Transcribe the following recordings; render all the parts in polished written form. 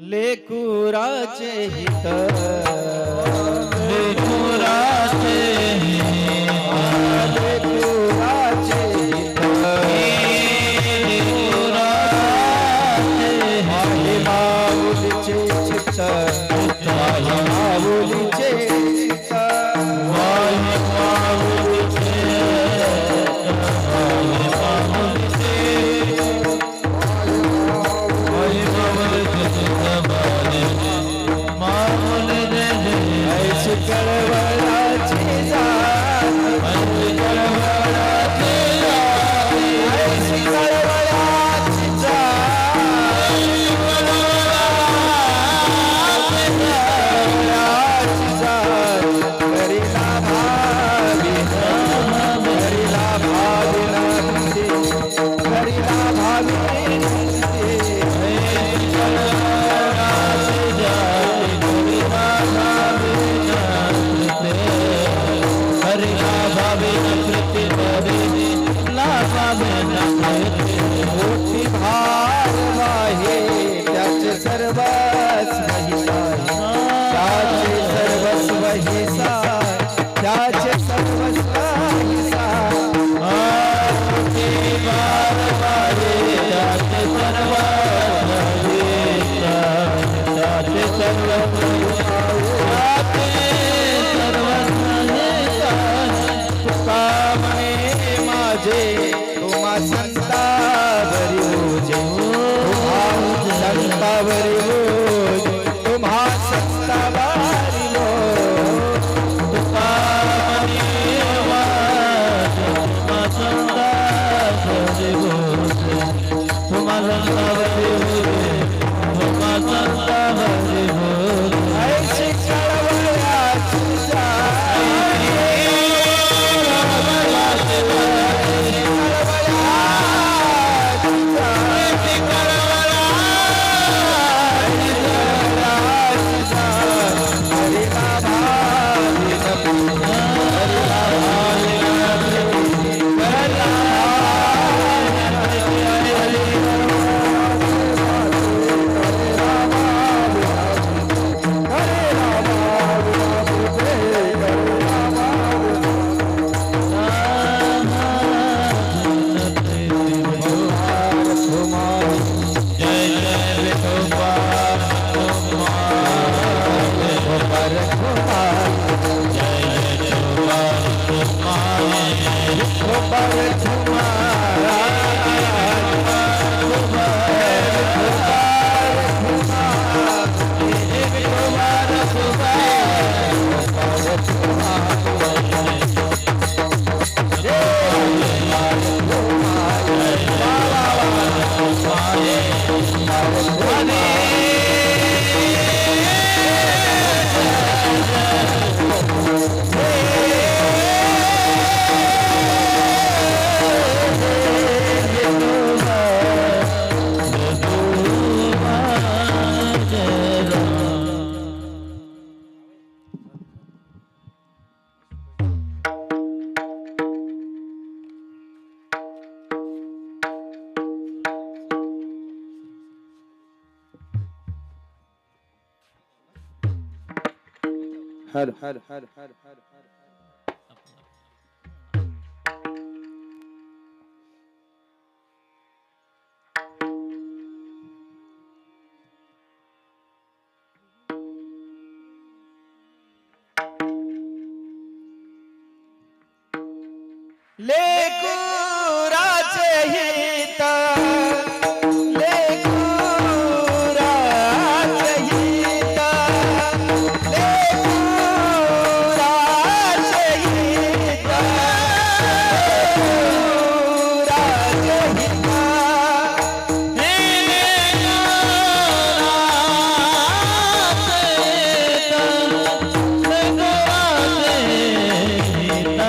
लेकुराचे हित लेकुराचे लेकुराचे हित माझे माऊलीचे चित्त माझे माऊलीचे चित्त ऐशी कळवळाची जात ऐशी कळवळाची जात करीला भावी करीला भावी नंदी करीला भावी मोठी भार वाहे त्याचे सर्वस्व हिसा त्याचे सर्वस्व हिसा त्याचे सर्वस्व हिसा मोठी भार वाहे त्याचे सर्वस्व हिसा त्याचे सर्वस्व कामने माझे तुम्हा संतावरी होजे तुम्हा संतावरी होजे तुम्हा संतावरी ऐशी कळवळाची हर हर हर हर हर लेकुराचे हित लेकुराचे हित लेकुराचे हित लेकुराचे हित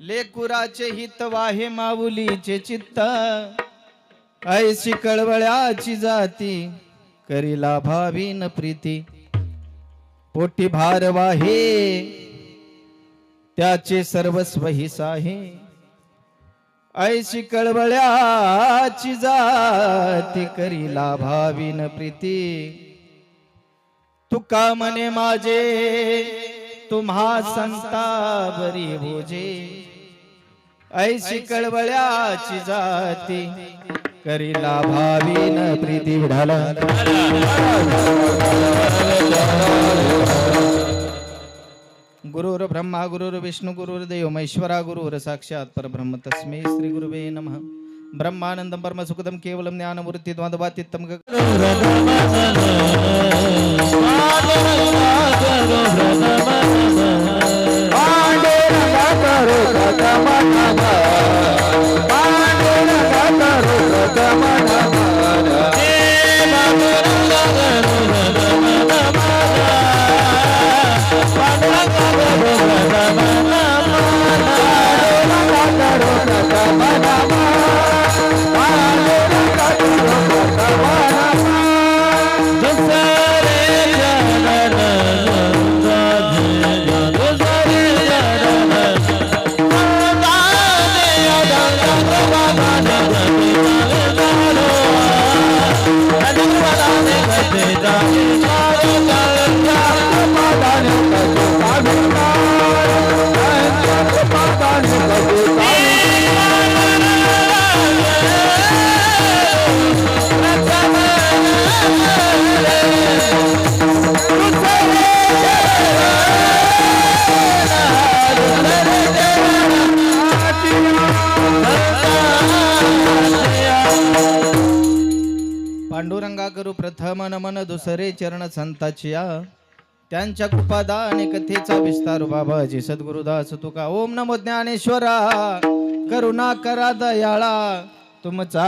लेकुराचे हित वाहे माऊलीचे चित्त ऐशी कळवळ्याची जाती करीला भावीन प्रीती पोटी भार वाहे त्याचे सर्वस्व हिस आहे ऐशी कळवळ्याची जाती करीला भावीन प्रीती तुका म्हणे माझे तुम्हा संता बरी भोजे ऐशी कळवळ्याची जाती करीला भावीन प्रीती विढाला गुरुर् ब्रह्मा गुरुर् विष्णू गुरुर्देव महेश्वरा गुरुर् साक्षात परब्रह्म तस्मै श्री गुरुवे नमः ब्रह्मानंदं परम सुखदं केवलं ज्ञानमूर्ति द्वंद्वातीतं पांडुरंगा करू प्रथम नमन दुसरे चरण संताचिया त्यांच्या कृपादाने कथेचा विस्तार बाबाजी सद्गुरुदास तुका ओम नमो ज्ञानेश्वरा करुणा करा दयाळा तुमचा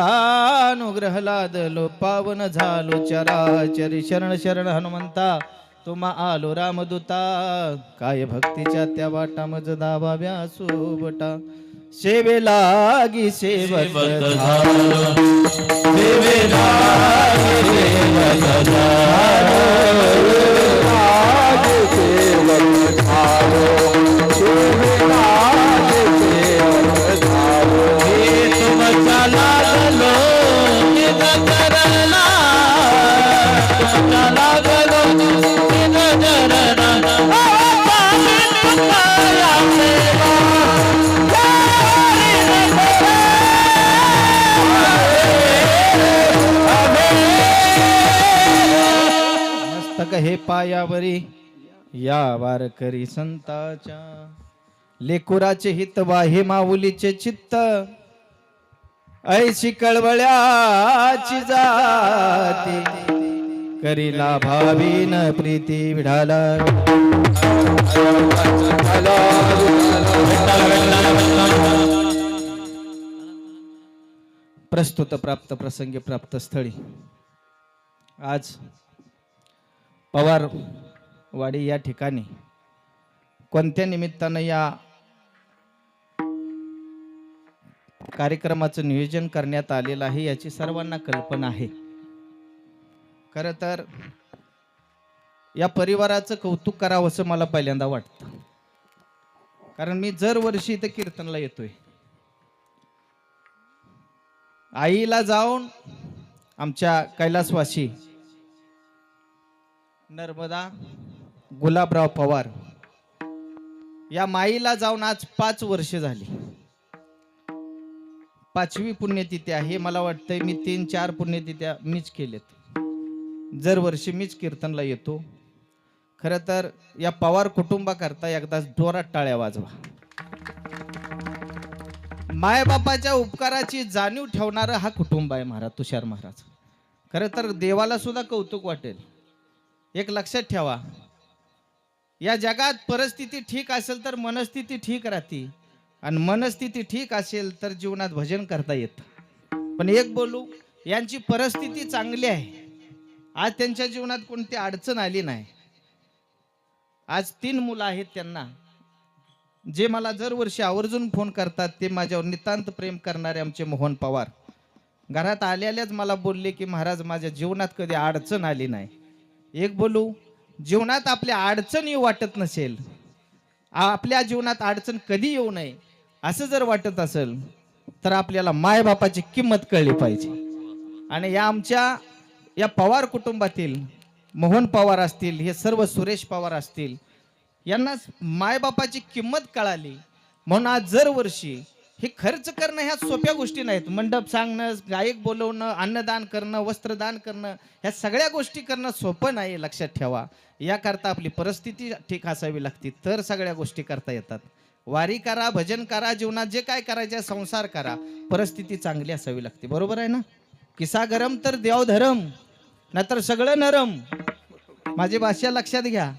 अनुग्रह लादलो पावन झालो चराचरी शरण शरण हनुमंता तुम्हा आलो रामदूता काय भक्तीच्या त्या वाटा मज दाबाव्या सोबटा सेवे लागी सेवक झालो सेवे लागी सेवक झालो सेवक झालो सेवे लागी सेवक झालो हे तुमचा लागलो निज चरणा तुमचा लागलो निज चरणा हे पायावरी या वारकरी संताच्या लेकुराचे हित वाहे माऊलीचे चित्त ऐशी कळवळ्याची जाती करीला भावीन प्रीती विढाला. प्रस्तुत प्राप्त प्रसंगी प्राप्त स्थळी आज पवार वाडी या ठिकाणी कोणत्या निमित्तानं या कार्यक्रमाचं नियोजन करण्यात आलेलं आहे याची सर्वांना कल्पना आहे. खरं तर या परिवाराचं कौतुक करावं असं मला पहिल्यांदा वाटतं, कारण मी दरवर्षी इथं कीर्तनला येतोय. आईला जाऊन आमच्या कैलासवासी नर्मदा गुलाबराव पवार या माईला जाऊन आज 5 वर्ष झाली. 5वी पुण्यतिथी आहे. मला वाटतंय मी 3-4 पुण्यतिथ्या मीच केलेत. दरवर्षी मीच कीर्तनला येतो. खरं तर या पवार कुटुंबाकरता एकदा जोरात टाळ्या वाजवा. मायबापाच्या उपकाराची जाणीव ठेवणारं हा कुटुंब आहे महाराज, तुषार महाराज. खरं तर देवाला सुद्धा कौतुक वाटेल. एक लक्षात ठेवा, या जगात परिस्थिती ठीक असेल तर मनस्थिती ठीक राहते, आणि मनस्थिती ठीक असेल तर जीवनात भजन करता येतं. पण एक बोलू, यांची परिस्थिती चांगली आहे. आज त्यांच्या जीवनात कोणती अडचण आली नाही. आज 3 मुलं आहेत त्यांना, जे मला दरवर्षी आवर्जून फोन करतात. ते माझ्यावर नितांत प्रेम करणारे आमचे मोहन पवार घरात आल्याच मला बोलले की महाराज माझ्या जीवनात कधी अडचण आली नाही. एक बोलू, जीवनात आपल्या अडचण येऊ वाटत नसेल, आपल्या जीवनात अडचण कधी येऊ नये असं जर वाटत असेल तर आपल्याला मायबापाची किंमत कळली पाहिजे. आणि या आमच्या या पवार कुटुंबातील मोहन पवार असतील, हे सर्व सुरेश पवार असतील, यांना मायबापाची किंमत कळाली म्हणून आज दरवर्षी हे खर्च करणं ह्या सोप्या गोष्टी नाहीत. मंडप सांगणं, गायक बोलवणं, अन्नदान करणं, वस्त्रदान करणं, ह्या सगळ्या गोष्टी करणं सोपं नाही. लक्षात ठेवा, याकरता आपली परिस्थिती ठीक असावी लागते, तर सगळ्या गोष्टी करता येतात. वारी करा, भजन करा, जीवनात जे काय करायचे संसार करा, परिस्थिती चांगली असावी लागते. बरोबर आहे ना? किसा गरम तर देव धरम, नाहीतर सगळं नरम. माझी भाषा लक्षात घ्या.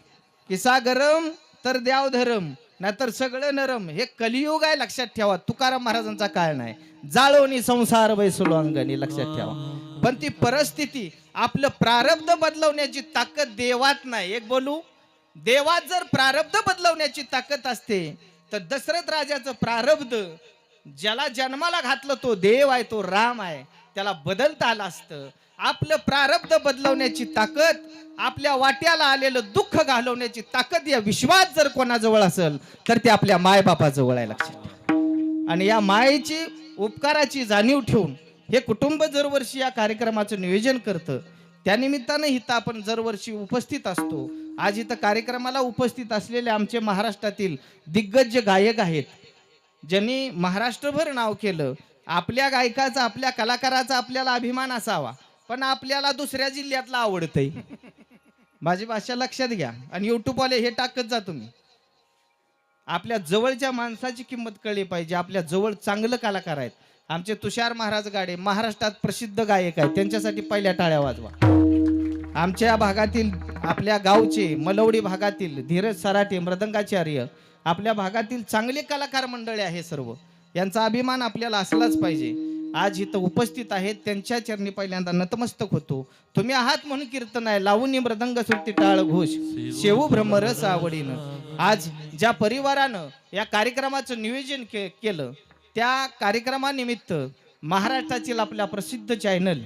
किसा गरम तर द्याव धरम, नाहीतर सगळं नरम. हे कलियुग आहे, लक्षात ठेवा. तुकाराम महाराजांचा काळ नाही. जाळोनी संसार बैसलो अंगणी, लक्षात ठेवा. पण ती परिस्थिती, आपलं प्रारब्ध बदलवण्याची ताकद देवात नाही. एक बोलू, देवात जर प्रारब्ध बदलवण्याची ताकद असते तर दशरथ राजाचं प्रारब्ध, ज्याला जन्माला घातलं तो देव आहे, तो राम आहे, त्याला बदलता आलं असतं. आपलं प्रारब्ध बदलवण्याची ताकद, आपल्या वाट्याला आलेलं दुःख घालवण्याची ताकद या विश्वात जर कोणाजवळ असेल तर ते आपल्या मायबापाजवळ आहे. लक्षात. आणि या मायेची उपकाराची जाणीव ठेवून हे कुटुंब दरवर्षी या कार्यक्रमाचं नियोजन करतं. त्यानिमित्तानं इथं आपण दरवर्षी उपस्थित असतो. आज इथं कार्यक्रमाला उपस्थित असलेले आमचे महाराष्ट्रातील दिग्गज गायक आहेत, ज्यांनी महाराष्ट्रभर नाव केलं. आपल्या गायकाचा, आपल्या कलाकाराचा आपल्याला अभिमान असावा, पण आपल्याला दुसऱ्या जिल्ह्यातला आवडतंय. माझी भाषा लक्षात घ्या. आणि युट्यूबवाले हे टाकत जा तुम्ही. आपल्या जवळच्या माणसाची किंमत कळली पाहिजे. आपल्या जवळ चांगलं कलाकार आहेत. आमचे तुषार महाराज गाडे महाराष्ट्रात प्रसिद्ध गायक आहेत, त्यांच्यासाठी पहिल्या टाळ्या वाजवा. आमच्या भागातील, आपल्या गावचे मलवडी भागातील धीरज सराटे मृदंगाचार्य, आपल्या भागातील चांगले कलाकार मंडळी आहे सर्व, यांचा अभिमान आपल्याला असलाच पाहिजे. आज इथं उपस्थित आहेत, त्यांच्या चरणी पहिल्यांदा नतमस्तक होतो. तुम्ही आहात म्हणून कीर्तन आहे. लावून मृदंग सुरती टाळ घोष, शेवू ब्रह्मरस आवडीनं. आज ज्या परिवारानं या कार्यक्रमाचं नियोजन केलं, त्या कार्यक्रमानिमित्त महाराष्ट्रातील आपल्या प्रसिद्ध चॅनल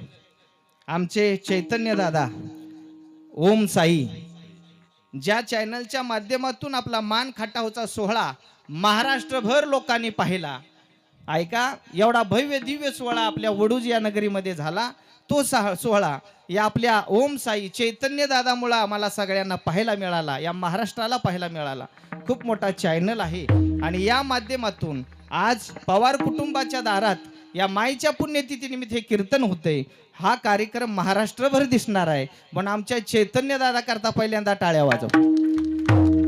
आमचे चैतन्य दादा ओम साई, ज्या चॅनलच्या माध्यमातून आपला मान खटावचा सोहळा महाराष्ट्रभर लोकांनी पाहिला. ऐका, एवढा भव्य दिव्य सोहळा आपल्या वडूज या नगरीमध्ये झाला. तो सोहळा या आपल्या ओम साई चैतन्य दादामुळे आम्हाला सगळ्यांना पाहायला मिळाला, या महाराष्ट्राला पाहायला मिळाला. खूप मोठा चॅनल आहे. आणि या माध्यमातून आज पवार कुटुंबाच्या दारात या माईच्या पुण्यतिथीनिमित्त हे कीर्तन होते. हा कार्यक्रम महाराष्ट्रभर दिसणार आहे. पण आमच्या चैतन्य दादा करता पहिल्यांदा टाळ्या वाजव.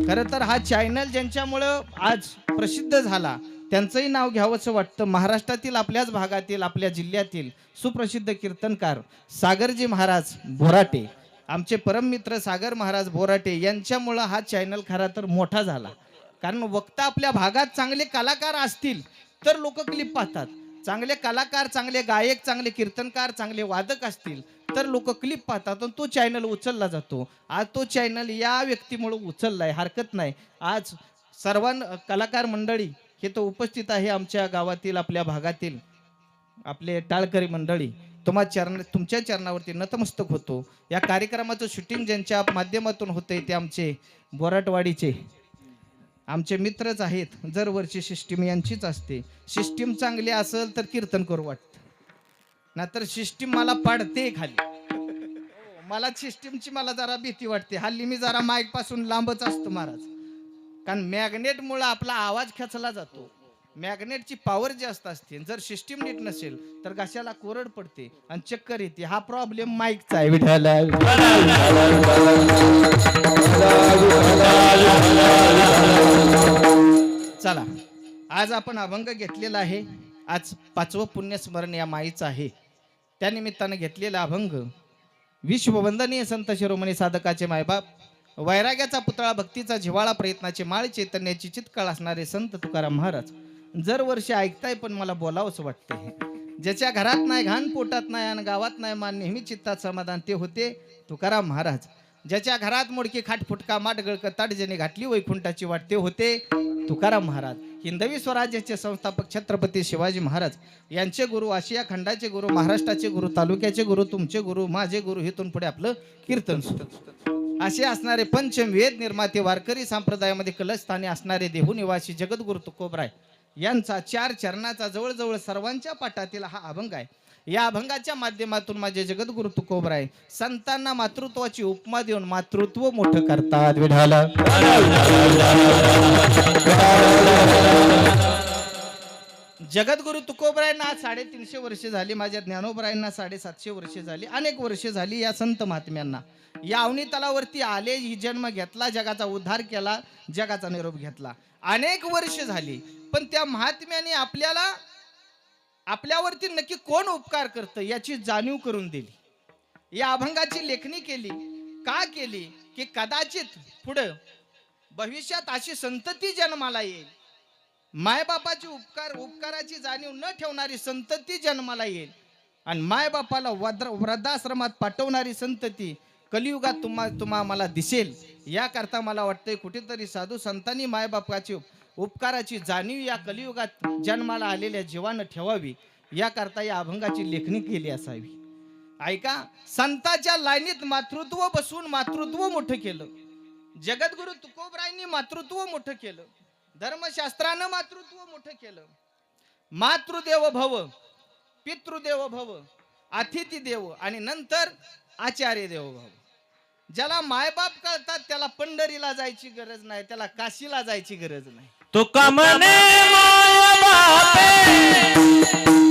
खरं तर हा चॅनल ज्यांच्यामुळं आज प्रसिद्ध झाला, त्यांचंही नाव घ्यावंसं वाटतं. महाराष्ट्रातील आपल्याच भागातील, आपल्या जिल्ह्यातील सुप्रसिद्ध कीर्तनकार सागरजी महाराज बोराटे, आमचे परममित्र सागर महाराज बोराटे यांच्यामुळं हा चॅनल खरा तर मोठा झाला. कारण वक्ता आपल्या भागात चांगले कलाकार असतील तर लोक क्लिप पाहतात. चांगले कलाकार, चांगले गायक, चांगले कीर्तनकार, चांगले वादक असतील तर लोक क्लिप पाहतात आणि तो चॅनल उचलला जातो. आज तो चॅनल या व्यक्तीमुळे उचललाय, हरकत नाही. आज कलाकार मंडळी हे तो उपस्थित आहे. आमच्या गावातील, आपल्या भागातील आपले टाळकरी मंडळी, तुमच्या चरणावरती नतमस्तक होतो. या कार्यक्रमाचं शूटिंग ज्यांच्या माध्यमातून होतंय ते आमचे बोराटवाडीचे आमचे मित्रच आहेत. दरवर्षी सिस्टीम यांचीच असते. सिस्टीम चांगली असेल तर कीर्तन करू वाटतं, नाहीतर सिस्टीम मला पाडते खाली. मला सिस्टीमची जरा भीती वाटते. हल्ली मी जरा माईक पासून लांबच असतो महाराज. कारण मॅग्नेट मुळे आपला आवाज खेचला जातो. मॅग्नेटची पॉवर जास्त असते. जर सिस्टीम नीट नसेल तर घशाला कोरड पडते आणि चक्कर येते. हा प्रॉब्लेम माईकचा आहे. विठाला चला, आज आपण अभंग घेतलेला आहे. आज 5वं पुण्यस्मरण या माईचं आहे. त्यानिमित्तानं घेतलेला अभंग विश्ववंदनीय संत शिरोमणी साधकाचे मायबाप, वैराग्याचा पुतळा, भक्तीचा जिव्हाळा, प्रयत्नाचे माळ, चैतन्याची चितकाळ असणारे संत तुकाराम महाराज. दरवर्षी ऐकताय पण मला बोलावंच वाटतंय. ज्याच्या घरात नाही घाण, पोटात नाही आणि गावात नाही मान, नेहमी चित्तात समाधान, ते होते तुकाराम महाराज. ज्याच्या घरात मोडकी खाट, फुटका, माट, गळक, ताट, ज्याने घातली वैकुंठाची वाट, ते होते तुकाराम महाराज. हिंदवी स्वराज्याचे संस्थापक छत्रपती शिवाजी महाराज यांचे गुरु, आशिया खंडाचे गुरु, महाराष्ट्राचे गुरु, तालुक्याचे गुरु, तुमचे गुरु, माझे गुरु, इथून पुढे आपलं कीर्तन सुरू असे असणारे पंचम वेद निर्माते, वारकरी संप्रदायामध्ये कलस्थानी असणारे देहू निवासी जगद्गुरु तुकोबराय यांचा 4 चरणाचा जवळजवळ सर्वांच्या पाठातील हा अभंग आहे. या अभंगाच्या माध्यमातून माझे जगद्गुरु तुकोबराय संतांना मातृत्वाची उपमा देऊन मातृत्व मोठं करतात. विढाला जगद्गुरु तुकोबरायांना 350 वर्षे झाली. माझ्या ज्ञानोबरायांना 750 वर्षे झाली. अनेक वर्षे झाली या संत महात्म्यांना. या अवनी तलावरती आले, ही जन्म घेतला, जगाचा उद्धार केला, जगाचा निरोप घेतला. अनेक वर्ष झाली, पण त्या महात्म्याने आपल्यावरती नक्की कोण उपकार करतं याची जाणीव करून दिली. या अभंगाची लेखणी केली. का केली? की कदाचित पुढं भविष्यात अशी संतती जन्माला येईल, मायबापाची उपकाराची जाणीव न ठेवणारी संतती जन्माला येईल आणि मायबापाला वृद्धाश्रमात पाठवणारी संतती कलियुगात तुम्हा मला दिसेल. याकरता मला वाटतंय कुठेतरी साधू संतांनी मायबापाची उपकाराची जाणीव या कलियुगात जन्माला आलेल्या जीवानं ठेवावी. याकरता या अभंगाची लेखणी केली असावी. ऐका, संतांच्या लाईनीत मातृत्व बसून मातृत्व मोठं केलं. जगद्गुरु तुकोबरायांनी मातृत्व मोठं केलं. धर्मशास्त्रानं मातृत्व मोठं केलं. मातृदेव भव, पितृदेव भव, अतिथी देव आणि नंतर आचार्य देव भव. ज्याला मायबाप कळतात त्याला पंढरीला जायची गरज नाही, त्याला काशीला जायची गरज नाही. तुका म्हणे माय बापे,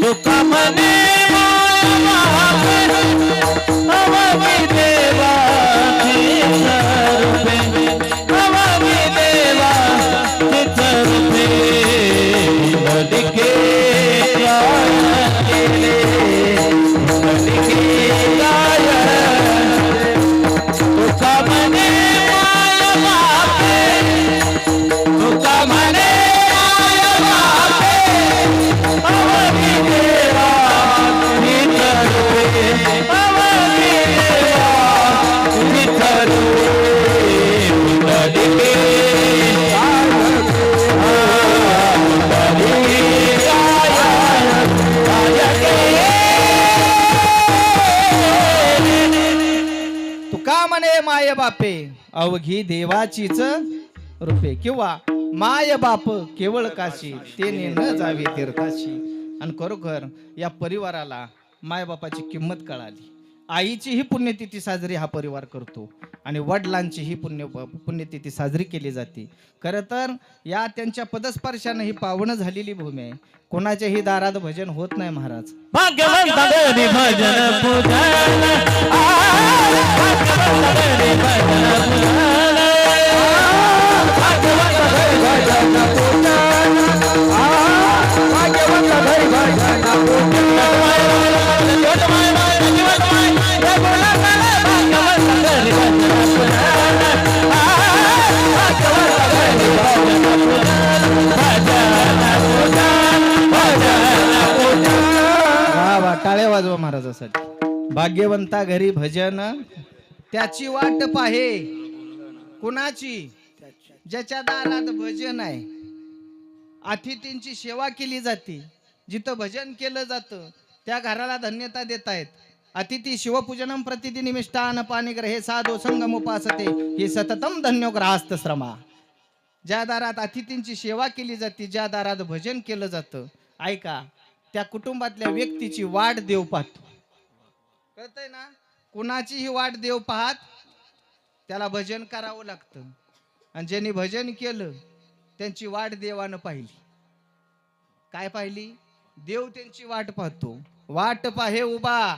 तुका म्हणे माय बापे, अवघी देवाची स्वरूपे, अवघी देवाची स्वरूपे, लडके काय केले, लडके काय. तुका म्हणे माय बापे, तुका म्हणे माय बापे, अवघी देवाची स्वरूपे, अवघी देवाची स्वरूपे, लडके तुका म्हणे माय बापे, अवघी देवाचीच रूपे, किंवा माय बाप केवळ काशी, तेने न जावे तीर्थाशी. आणि खरोखर या परिवाराला मायबापाची किंमत कळाली. आईची ही पुण्यतिथी साजरी हा परिवार करतो आणि वडिलांची ही पुण्यतिथी साजरी केली जाते. खरं तर या त्यांच्या पदस्पर्शाने ही पावन झालेली भूमी आहे. कोणाच्याही दारात भजन होत नाही महाराज. भाग्यवंत गरी भजन पूजन, भाग्यवंत गरी भजन पूजन, भाग्यवंत गरी भजन पूजन, भाग्यवंत गरी भजन पूजन. महाराजासाठी. भाग्यवंता घरी भजन त्याची वाट पाहे. कुणाची? ज्याच्या दारात भजन आहे. अतिथींची सेवा केली जाते. जिथं भजन केलं जातं त्या घराला धन्यता देत आहेत. अतिथी शिवपूजनम प्रतिदिनी मिष्टान पानिग्रहे साधो संगम उपासते हे सततम धन्योग्रहास्त श्रमा. ज्या दारात अतिथींची सेवा केली जाते, ज्या दारात भजन केलं जातं, ऐका, त्या कुटुंबातल्या व्यक्तीची वाट देव पाहतो. कळतंय ना? कुणाचीही वाट देव पाहत त्याला भजन करावं लागतं. आणि ज्यांनी भजन केलं त्यांची वाट देवानं पाहिली. काय पाहिली? देव त्यांची वाट पाहतो. वाट पाहे उभा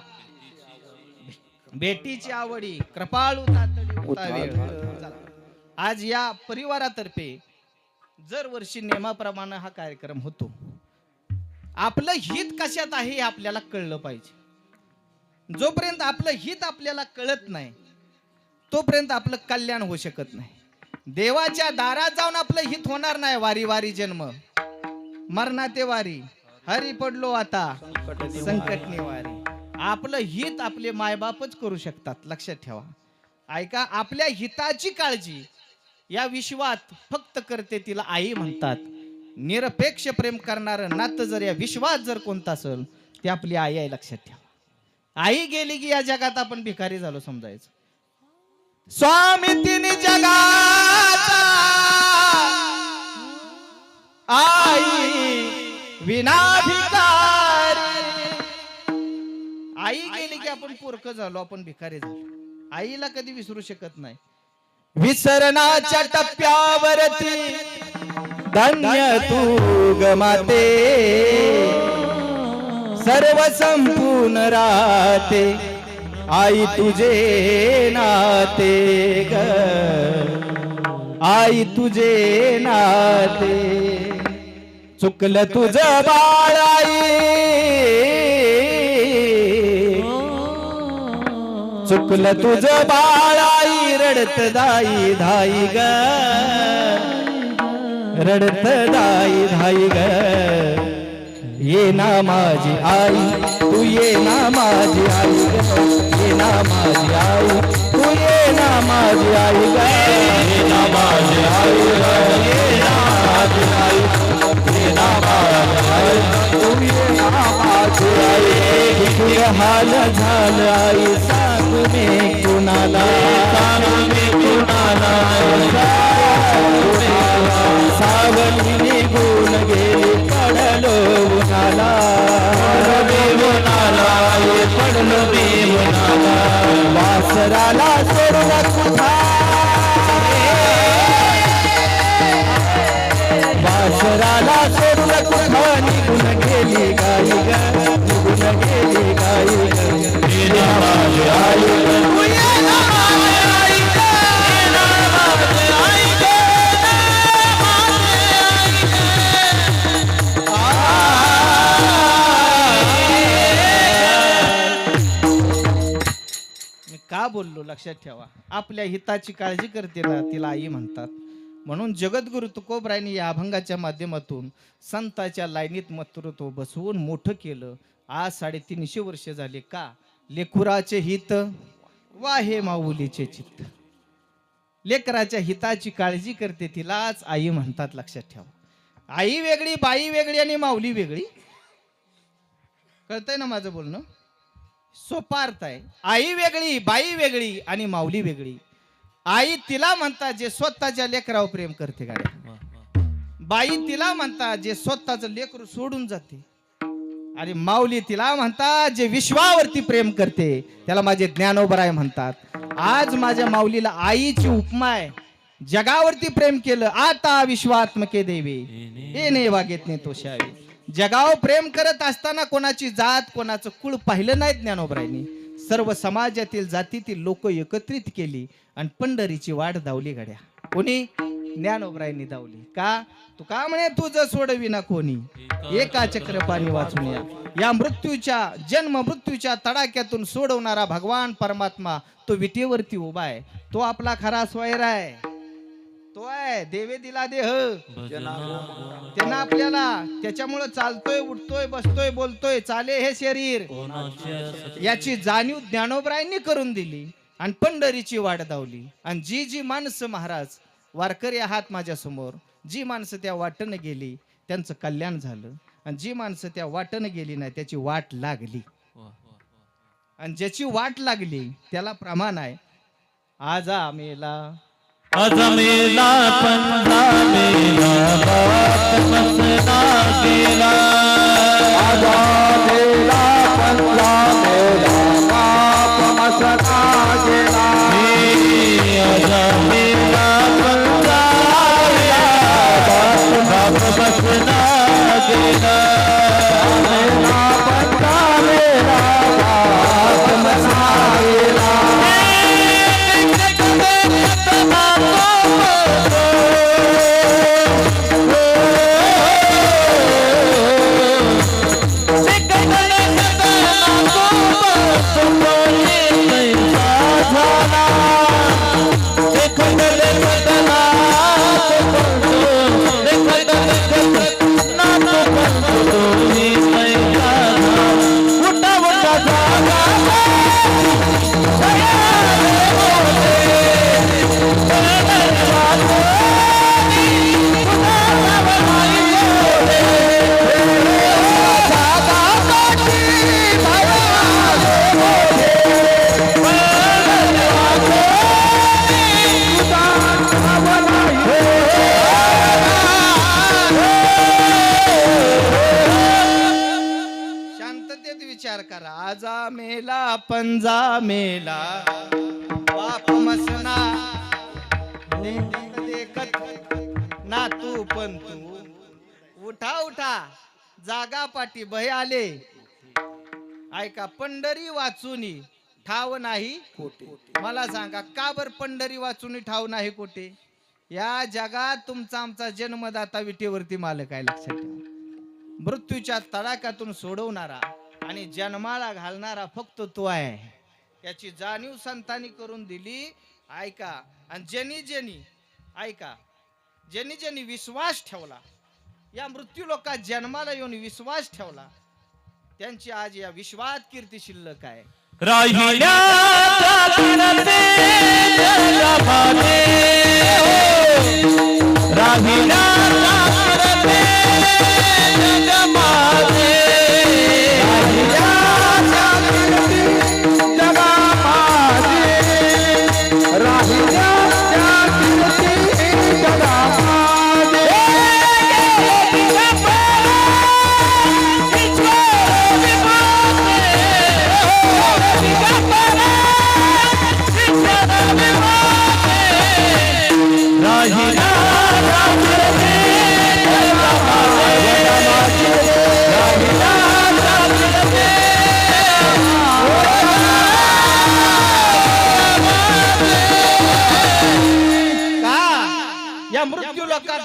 भेटीची आवडी कृपाळू तातडी होता वेळ. चला. आज या परिवारातर्फे दरवर्षी नियमाप्रमाणे हा कार्यक्रम होतो. आपलं हित कशात आहे हे आपल्याला कळलं पाहिजे. जोपर्यंत आपलं हित आपल्याला कळत नाही तोपर्यंत आपलं कल्याण होऊ शकत नाही. देवाच्या दारात जाऊन आपलं हित होणार नाही. वारी वारी जन्म मरणाते वारी हरी पडलो आता संकट निवारी. आपलं हित आपले मायबापच करू शकतात. लक्षात ठेवा. ऐका, आपल्या हिताची काळजी या विश्वात फक्त करते तिला आई म्हणतात. निरपेक्ष प्रेम करणारं नातं जर या विश्वात जर कोणतं असेल ते आपली आई आहे. लक्षात ठेवा. आई गेली की या जगात आपण भिकारी झालो समजायचं. स्वामी तिने जगाचा आई विना भिकारी. आई गेली की आपण पोरकं झालो, आपण भिकारी झालो. आईला कधी विसरू शकत नाही. विसरणाच्या टप्प्यावरती धन्य तू गमाते सर्व संपूर्ण राहते आई तुझे नाते ग आई तुझे नाते. चुकलं तुझं बाळ आई चुकलं तुझं बाळ आई रडत दाई धाई ग रडत दाई धाई ग. ये ना माझी आई तू ये ना माझी आई ग. ये ना माझी आई तू ये ना माझी आई ग. ये ना माझी आई ग. ये ना माझी आई ये ना माझी आई तू ये ना माझी आई. किती हाल झालं आई सांगू मी कुणाला सांगू मी कुणाला. सावली निघून गेली पडलो उन्हाला पडलो मी उन्हाला. वासराला सोडून कुठा वासराला सोडून कुठा निघून गेली गाई ग निघून गेली गाई ग. का बोललो लक्षात ठेवा. आपल्या हिताची काळजी करते ना तिला आई म्हणतात. म्हणून जगद्गुरु तुकोबरायांनी या अभंगाच्या माध्यमातून संताच्या लाईनीत मतृत्व बसवून मोठं केलं. आज 350 वर्ष झाले. का? लेकुराचे हित वाहे माऊलीचे चित्त. लेकराच्या हिताची काळजी करते तिलाच आई म्हणतात. लक्षात ठेवा. आई वेगळी, बाई वेगळी आणि माऊली वेगळी. कळतंय ना माझं बोलणं? सोपा अर्थ आहे. आई वेगळी, बाई वेगळी आणि माऊली वेगळी. आई तिला म्हणतात जे स्वतःच्या लेकरावर प्रेम करते गाड्या. बाई तिला म्हणतात जे स्वतःचं लेकरू सोडून जाते. आणि माऊली तिला म्हणतात जे विश्वावरती प्रेम करते त्याला माझे ज्ञानोबराय म्हणतात. आज माझ्या माऊलीला आईची उपमा आहे. जगावरती प्रेम केलं आता विश्वात्मके देवी हे ने वागेत ने तोषावे. जगावर प्रेम करत असताना कोणाची जात कोणाचं कुळ पाहिलं नाही ज्ञानोबरायांनी. सर्व समाजातील जातीतील लोक एकत्रित केली आणि पंढरीची वाट धावली गड्या. कोणी? ज्ञानोबरायांनी धावली. का? तू का म्हणे तुझं सोडविना कोणी एका चक्र पाणी वाचून या. या मृत्यूच्या जन्म मृत्यूच्या तडाख्यातून सोडवणारा भगवान परमात्मा तो विटेवरती उभा आहे. तो आपला खरा स्वैर आहे. तो आहे काय देवे दिला देह त्यांना आपल्याला त्याच्यामुळे चालतोय उठतोय बसतोय बोलतोय चाले हे शरीर याची जाणीव ज्ञानोबरायांनी करून दिली आणि पंढरीची वाट धावली. आणि जी जी माणसं महाराज वारकरी आहात माझ्या समोर, जी माणसं त्या वाटेनं गेली त्यांचं कल्याण झालं आणि जी माणसं त्या वाटेनं गेली नाही त्याची वाट लागली. आणि ज्याची वाट लागली त्याला प्रमाण आहे. आज मेला अजमेला पंजा मेला बात मसना गेला अजमेला पंजा मेला बात मसना गेला अजमेला पंजा मेला बात मसना गेला अजमेला पंजा मेला बात मसना गेला विचार करा. आजा मेला पंजा मेला बाप मसना देखत देखत ना तू पण तू उठा उठा जागा पाठी भय आले. ऐका पंढरी वाचुनी ठाव नाही कोटे. मला सांगा का बर पंढरी वाचुनी ठाव नाही कोटे? या जगात तुमचा आमचा जन्मदाता विटेवरती मालक आहे. लक्षात ठेवा. मृत्यूच्या तडाख्यातून सोडवणारा आणि जन्माला घालणारा फक्त तो आहे. याची जाणीव संतांनी करून दिली. ऐका. आणि ज्यांनी ज्यांनी ऐका ज्यांनी ज्यांनी विश्वास ठेवला या मृत्यू लोकात जन्माला येऊन विश्वास ठेवला त्यांची आज या विश्वात कीर्ती शिल्लक आहे. राहिल्या राहिल्या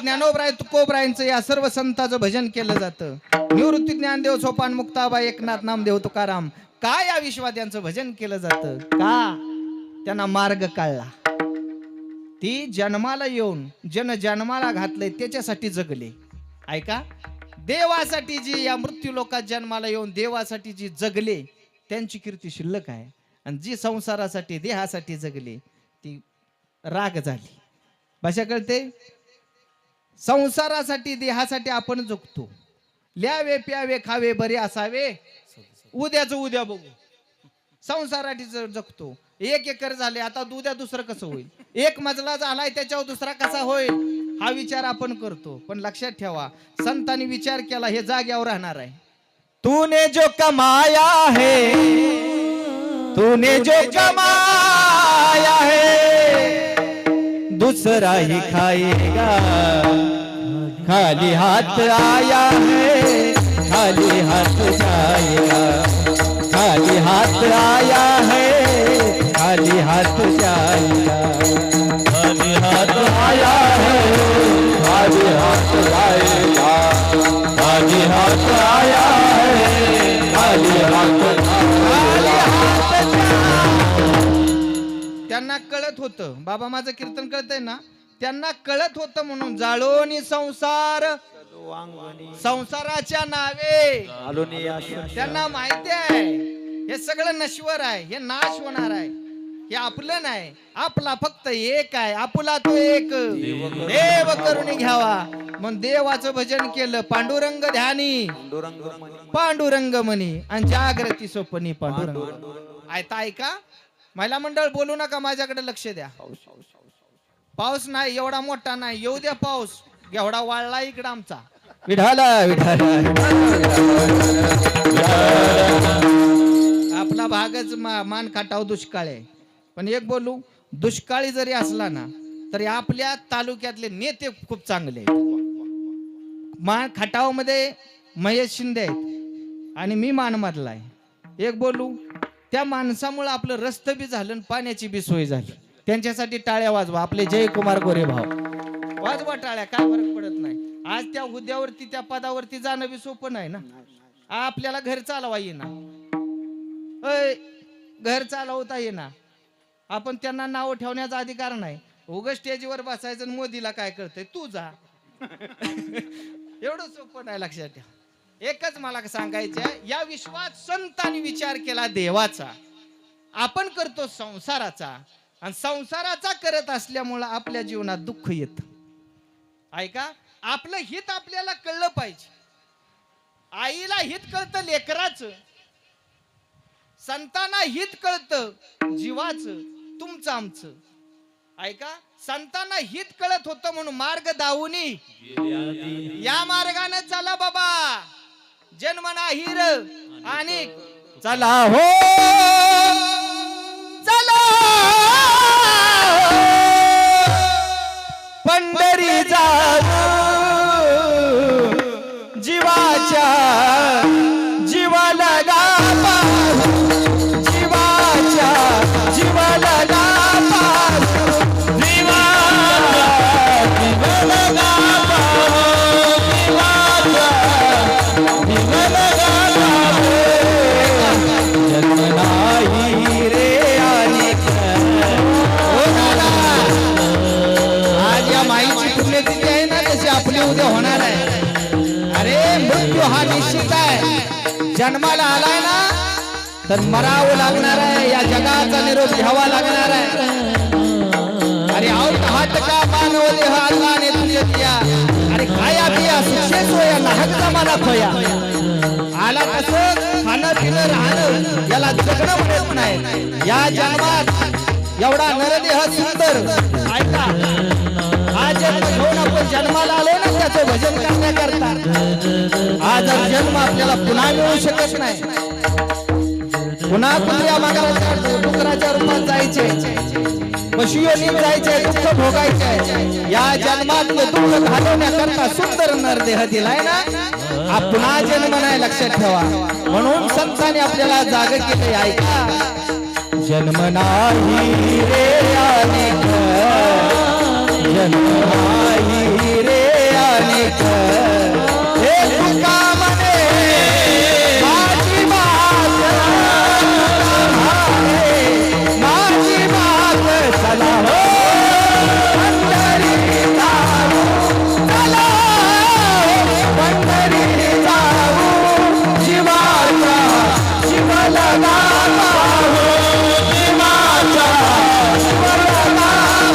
ज्ञानोबराय तुकोबरायांचं या सर्व संतांचं भजन केलं जातं. निवृत्ती ज्ञानदेव सोपान मुक्ताबाई एकनाथ नामदेव तुकाराम का या विश्वात यांचं भजन केलं जातं? का त्यांना मार्ग कळला. ती जन्माला येऊन जन जन्माला घातले त्याच्यासाठी जगले. ऐका. देवासाठी जी या मृत्यू लोकात जन्माला येऊन देवासाठी जी जगले त्यांची कीर्ती शिल्लक आहे. आणि जी संसारासाठी देहासाठी जगले ती राग झाली. भाषा कळते. संसारासाठी देहासाठी आपण जगतो. ल्यावे प्यावे खावे बरे असावे उद्याचं उद्या बघू. संसारासाठी जगतो. 1 एकर झाले आता उद्या दुसरं कसं होईल. 1 मजला झालाय त्याच्यावर दुसरा कसा होईल हा विचार आपण करतो. पण लक्षात ठेवा संतांनी विचार केला हे जाग्यावर राहणार आहे. तूने जो कमाया है तूने जो कमाया है दूसरा ही खाएगा. खाली हाथ आया है खाली हाथ जाएगा. खाली हाथ आया है खाली हाथ जाएगा. खाली हाथ आया है खाली हाथ जाएगा. खाली हाथ आया है खाली हाथ त्यांना कळत होतं. बाबा माझं कीर्तन कळतंय ना. त्यांना कळत होतं म्हणून जाळोनी संसार संसाराच्या नावे त्यांना माहिती आहे हे सगळं नश्वर आहे, हे नाश होणार आहे, हे आपलं नाही, आपला फक्त एक आहे, आपुला तो एक देव करून घ्यावा. मग देवाचं भजन केलं, पांडुरंग ध्यानी पांडुरंग म्हणी आणि जागृती स्वप्नी पांडुरंग. ऐका महिला मंडळ बोलू नका, माझ्याकडे लक्ष द्या. पाऊस नाही एवढा मोठा नाही, येऊ द्या पाऊस, एवढा वाळला इकडं आमचा. विठाला आपला भागच मान खाटाव दुष्काळ आहे. पण एक बोलू, दुष्काळी जरी असला ना तरी आपल्या तालुक्यातले नेते खूप चांगले आहेत. मान खटाव मध्ये महेश शिंदे आहेत आणि मी मानमधला आहे. एक बोलू, त्या माणसामुळे आपलं रस्तं बी झालं, पाण्याची बी सोय झाली. त्यांच्यासाठी टाळ्या वाजवा. आपले जयकुमार गोरे भाऊ, वाजवा टाळ्या, काय फरक पडत नाही. आज त्या हुद्द्यावरती त्या पदावरती जाणं बी सोपं नाही ना. आपल्याला घर चालवा येईना, घर चालवता येईना, आपण त्यांना नाव ठेवण्याचा अधिकार नाही. उगाच स्टेजवर बसायचं आणि मोदीला काय करतोय तू जा. एवढं सोपं नाही, लक्षात ठेवा. एकच मला सांगायचं, या विश्वात संतांनी विचार केला देवाचा, आपण करतो संसाराचा, आणि संसाराचा करत असल्यामुळं आपल्या जीवनात दुःख येत. ऐका, आपलं हित आपल्याला कळलं पाहिजे. आईला हित कळतं लेकराचं, संतांना हित कळतं जीवाचं, तुमचं आमचं. ऐका, संतांना हित कळत होतं म्हणून मार्ग दावुनी या मार्गाने चला बाबा, जन्म नाही र आणि चला हो चला पंढरी जाऊ, जीवाच्या जीवाला गापा, जीवाच्या जीवाला गापा, जीवाच्या जीवाला गापा, जीवाच्या जीवाला गापा. जन्म नाही रे आणि आज या माईची पुण्यतिथी आहे ना, तशी आपली उद्या होणार आहे. अरे मृत्यू हा निश्चित आहे. जन्माला आलाय ना तर मरावं लागणार आहे, या जगाचा निरोप घ्यावा लागणार आहे. अरे औत हात का मानव देह अल्लाने तुझे दिया, अरे खाया पिया सुशेष होया नाहक जमाना खोया. आला कसं खाणं पिणं राहणं याला जगणं म्हणत नाही. या जन्मात एवढा नरदेह सुंदर. ऐका, हा जन्म घेऊन आपण जन्माला आलो ना त्याचं भजन करण्याकरता. हा जर जन्म आपल्याला पुन्हा मिळू शकत नाही. पुन्हा कुत्र्या मागाच्या डुकराच्या रूपात जायचे, पशुयोनीत जायचे, दुःख भोगायचे. या जन्मातलं दुःख घालवण्याकरता सुंदर नरदेह दिलाय ना, हा पुन्हा जन्म नाही, लक्षात ठेवा. म्हणून संतांनी आपल्याला जाग केले. ऐका, जन्म नाही रे अनेक, जन्म नाही रे अनेक, हे तुका म्हणे माझी मात, माझी मात, चला हो पंढरी जाऊ, चला पंढरी जाऊ, जीवाचा जीवाला गाऊ, जीवाचा जीवाला गाऊ.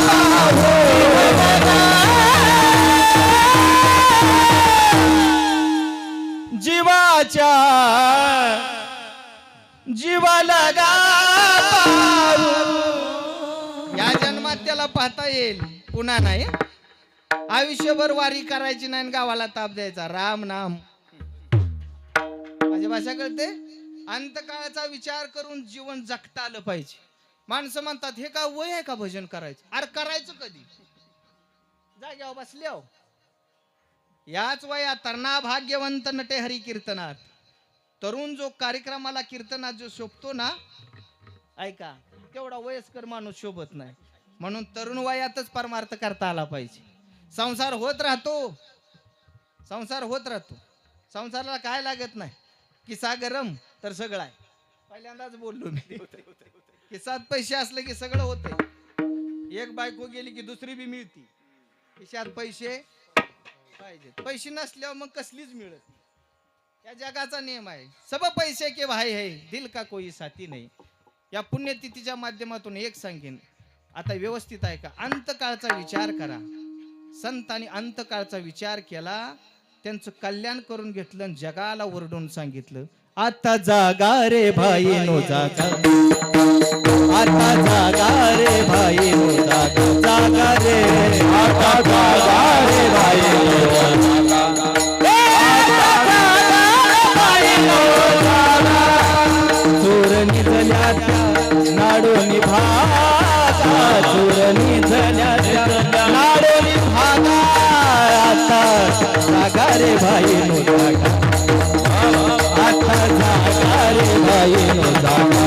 जीवाच्या जीवाला गाऊ. या जन्मात त्याला पाहता येईल, पुन्हा नाही. आयुष्यभर वारी करायची नाही, गावाला ताप द्यायचा. राम नाम, माझी भाषा कळते. अंतकाळाचा विचार करून जीवन जगता आलं पाहिजे. माणसं म्हणतात हे का वय आहे का भजन करायचं? अरे करायचं कधी? जाग्यावर बसल्यावर. याच वयात तरणा भाग्यवंत नटे हरी कीर्तनात. तरुण जो कार्यक्रमाला कीर्तनात जो शोभतो ना, ऐका, तेवढा वयस्कर माणूस शोभत नाही. म्हणून तरुण वयातच परमार्थ करता आला पाहिजे. संसार होत राहतो, संसार होत राहतो. संसाराला काय लागत नाही, किसा गरम तर सगळं आहे. पहिल्यांदाच बोललो मी, किसात पैसे असले की सगळं होतंय. एक बायको गेली की दुसरी बी मिळती. खिशात पैसे पाहिजेत. पैसे नसल्यावर मग कसलीच मिळत नाही. या जगाचा नियम आहे. सब पैसे के भाई है, दिल का कोई साथी नाही. या पुण्यतिथीच्या माध्यमातून एक सांगेन, आता व्यवस्थित आहे का, अंतकाळचा विचार करा. संतांनी अंतकाळचा विचार केला, त्यांचं कल्याण करून घेतलं आणि जगाला ओरडून सांगितलं, आता जागा रे भाई नो जागा, आता जागा रे भाई नो जागा, जागा रे, आता जागा रे भाई चोर निजल्या त्या नाडोनी भागा, चोर निजल्या त्या नाडोनी भागा, आता जागा रे भाई नो जागा, आता जागा रे भाई नो जागा.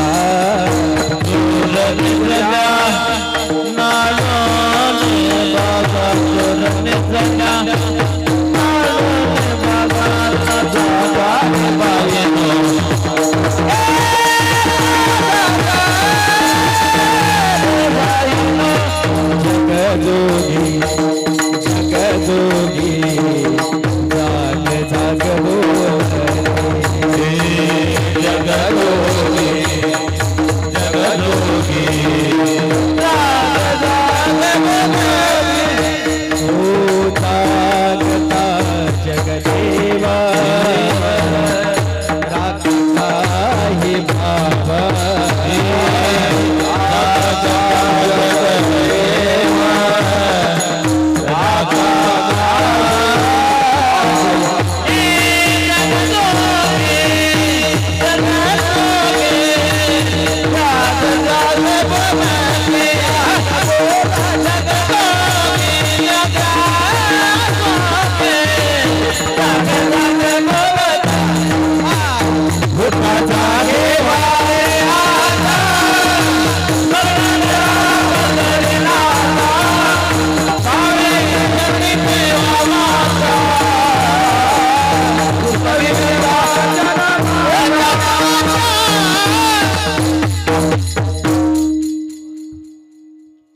जगजोगी जगजोगी जाग जाग बोलते, जगजोगी जगजोगी जाग जाग बोलते, ओ जागता जगदेवा राखता हे बाबा,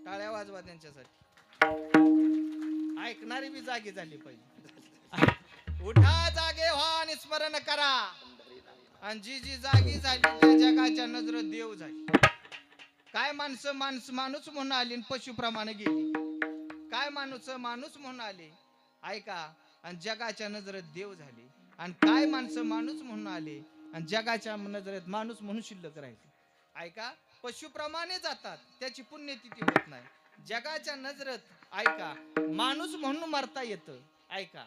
टाळ्या वाजवा त्यांच्यासाठी. ऐकणारी बी जागी झाली पाहिजे. उठा, जागे व्हा आणि स्मरण करा. आणि जी जी जागी झाली त्या जगाच्या नजरेत देव झाली. काय माणसं माणूस म्हणून आली आणि पशुप्रमाणे गेली. काय माणूस म्हणून आले ऐका आणि जगाच्या नजरेत देव झाले. आणि काय माणसं माणूस म्हणून आले आणि जगाच्या नजरेत माणूस म्हणून शिल्लक राहिले. ऐका, पशुप्रमाणे जातात, त्याची पुण्यतिथी होत नाही. जगाच्या नजरेत ऐका माणूस म्हणून मरता येतं, ऐका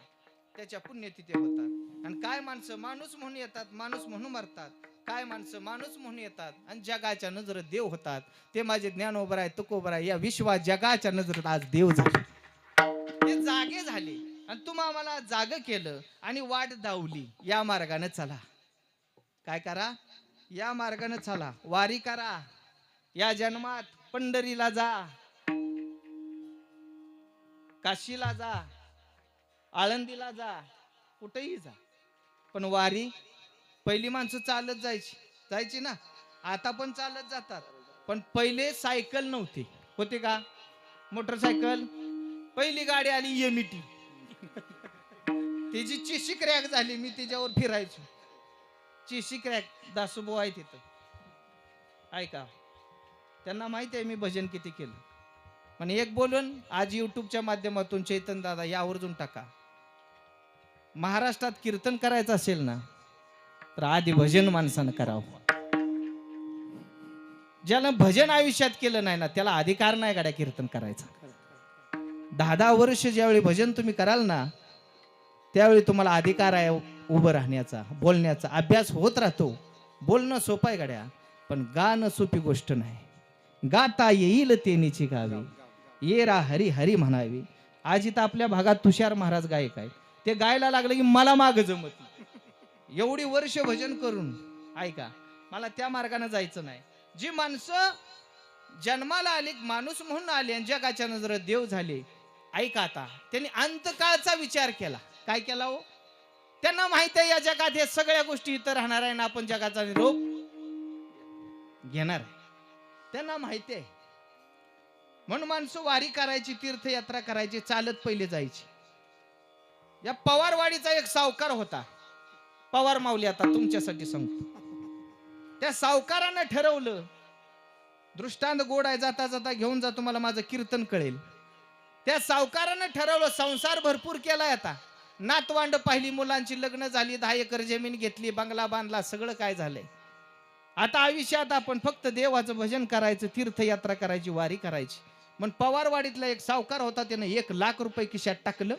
त्याच्या पुण्यतिथी होतात. आणि काय माणसं माणूस म्हणून येतात, माणूस म्हणून मरतात. काय माणसं माणूस म्हणून येतात आणि जगाच्या नजरेत देव होतात. ते माझे ज्ञानोबर आहे, तुकोबर आहे. या विश्वात जगाच्या नजरेत आज देव झाले, ते जागे झाले. आणि तुम्हा मला जाग केलं आणि वाट दावली. या मार्गाने चला, काय करा, या मार्गाने चला, वारी करा. या जन्मात पंढरीला जा, काशीला जा, आळंदीला जा, कुठेही जा. पण वारी पहिली माणसं चालत जायची ना. आता पण चालत जातात. पण पहिले सायकल नव्हती, होते का मोटरसायकल. पहिली गाडी आली एमईटी, तिची चिशी क्रॅक झाली. मी तिच्यावर फिरायचो. चिशी क्रॅक, दासोबो आहे तिथं, ऐका त्यांना माहिती आहे मी भजन किती केलं. पण एक बोलून आज युट्यूबच्या माध्यमातून चैतन दादा यावरून टाका. महाराष्ट्रात कीर्तन करायचं असेल ना तर आधी भजन माणसानं करावं. ज्याला भजन आयुष्यात केलं नाही ना त्याला अधिकार नाही गाड्या कीर्तन करायचा. 10-10 वर्ष ज्यावेळी भजन तुम्ही कराल ना त्यावेळी तुम्हाला अधिकार आहे उभं राहण्याचा, बोलण्याचा. अभ्यास होत राहतो. बोलणं सोपं आहे गाड्या, पण गाणं सोपी गोष्ट नाही. गाता येईल तेनीची गावी, ये रा हरी हरी म्हणावी. आज इथं आपल्या भागात तुषार महाराज गायक आहे. ते गायला लागलं की मला माग जमत नाही. एवढी वर्ष भजन करून ऐका मला त्या मार्गाने जायचं नाही. जी माणसं जन्माला आली माणूस म्हणून आले आणि जगाच्या नजरेत देव झाले, ऐका आता त्यांनी अंतकाळचा विचार केला. काय केला हो? त्यांना माहित आहे या जगात हे सगळ्या गोष्टी इथं राहणार आहे ना आपण जगाचा निरोप घेणार आहे. त्यांना माहिती आहे. म्हणून माणसं वारी करायची, तीर्थयात्रा करायची, चालत पहिले जायची. या पवारवाडीचा एक सावकार होता, पवार माऊली, आता तुमच्यासाठी सांगतो. त्या सावकारानं ठरवलं, दृष्टांत गोड आहे, जाता जाता घेऊन जा, तुम्हाला माझं कीर्तन कळेल. त्या सावकारानं ठरवलं, संसार भरपूर केलाय, आता नातवांड पाहिली, मुलांची लग्न झाली, 10 एकर जमीन घेतली, बंगला बांधला, सगळं काय झालंय. आता आयुष्यात आपण फक्त देवाचं भजन करायचं, तीर्थयात्रा करायची, वारी करायची. पण पवारवाडीतला एक सावकार होता, त्यानं 1 लाख रुपये खिशात टाकलं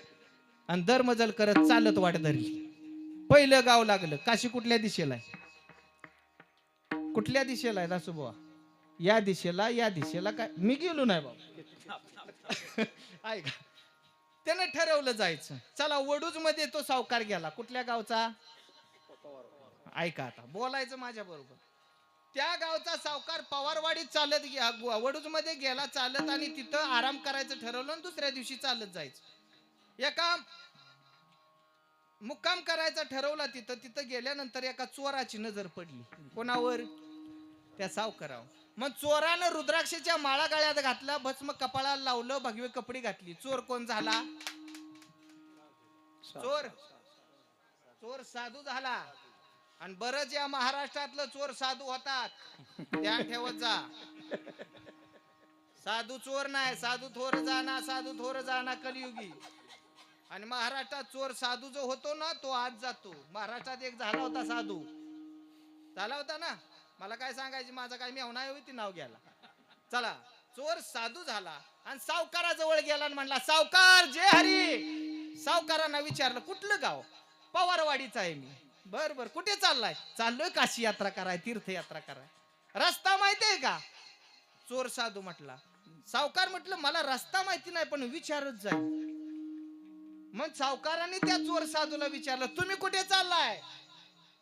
आणि दरमजल करत चालत वाट धरली. पहिलं गाव लागलं. काशी कुठल्या दिशेला आहे? कुठल्या दिशेला आहे दासूबुवा? या दिशेला, या दिशेला. काय मी गेलो नाही बाबा. ऐका, त्यानं ठरवलं जायचं. चला, वडूज मध्ये तो सावकार गेला. कुठल्या गावचा? ऐका, आता बोलायचं माझ्या बरोबर. त्या गावचा सावकार पवारवाडीत चालत वडूज मध्ये गेला चालत, आणि तिथं आराम करायचं ठरवलं आणि दुसऱ्या दिवशी चालत जायचं. एका मुक्काम करायचा ठरवला तिथं गेल्यानंतर एका चोराची नजर पडली. कोणावर? त्या सावकारावर. मग चोरानं रुद्राक्षाच्या माळा गळ्यात घातला, भस्म कपाळाला लावलं, भगवे कपडे घातली. चोर कोण झाला? चोर साधू झाला. आणि बरंच या महाराष्ट्रातलं चोर साधू होतात, ध्यान ठेवत जा. साधू चोर नाही, साधू थोर जाना, साधू थोर जाना कलियुगी. आणि महाराष्ट्रात चोर साधू जो होतो ना, तो आज जातो. महाराष्ट्रात एक झाला होता साधू, झाला होता ना, मला काय सांगायची, माझा काय मेवना होती नाव घ्यायला. चला, चोर साधू झाला आणि सावकाराजवळ गेला आणि म्हणला, सावकार जय हरी. सावकारांना विचारलं, कुठलं गाव? पवारवाडीचा आहे मी. बर बर, कुठे चाललाय? चाललोय काशी यात्रा कराय, तीर्थयात्रा कराय. रस्ता माहिती आहे का? चोर साधू म्हटला. सावकार म्हटलं, मला रस्ता माहिती नाही, पण विचारत जाईल. मग सावकाराने त्या चोर साधूला विचारलं, तुम्ही कुठे चाललाय?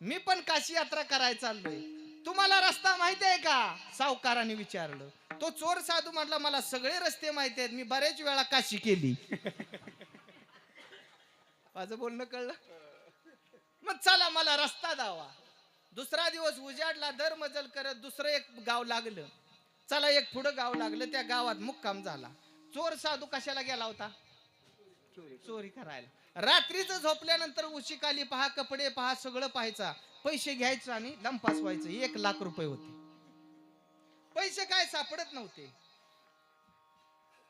मी पण काशी यात्रा करायला चाललोय, तुम्हाला रस्ता माहिती आहे का? सावकाराने विचारलं. तो चोर साधू म्हटला, मला सगळे रस्ते माहिती आहेत, मी बरेच वेळा काशी केली. माझं बोलणं कळलं? मग चला, मला रस्ता दावा. दुसरा दिवस उजाडला, दरमजल करत दुसरं एक गाव लागलं. चला, एक पुढं गाव लागलं, त्या गावात मुक्काम झाला. चोर साधू कशाला गेला होता? चोरी करायला. रात्रीच झोपल्यानंतर उशिकाली पहा, कपडे पहा, सगळं पाहायचा, पैसे घ्यायचं आणि लंपास व्हायचं. 1 लाख रुपये होते. पैसे काय सापडत नव्हते.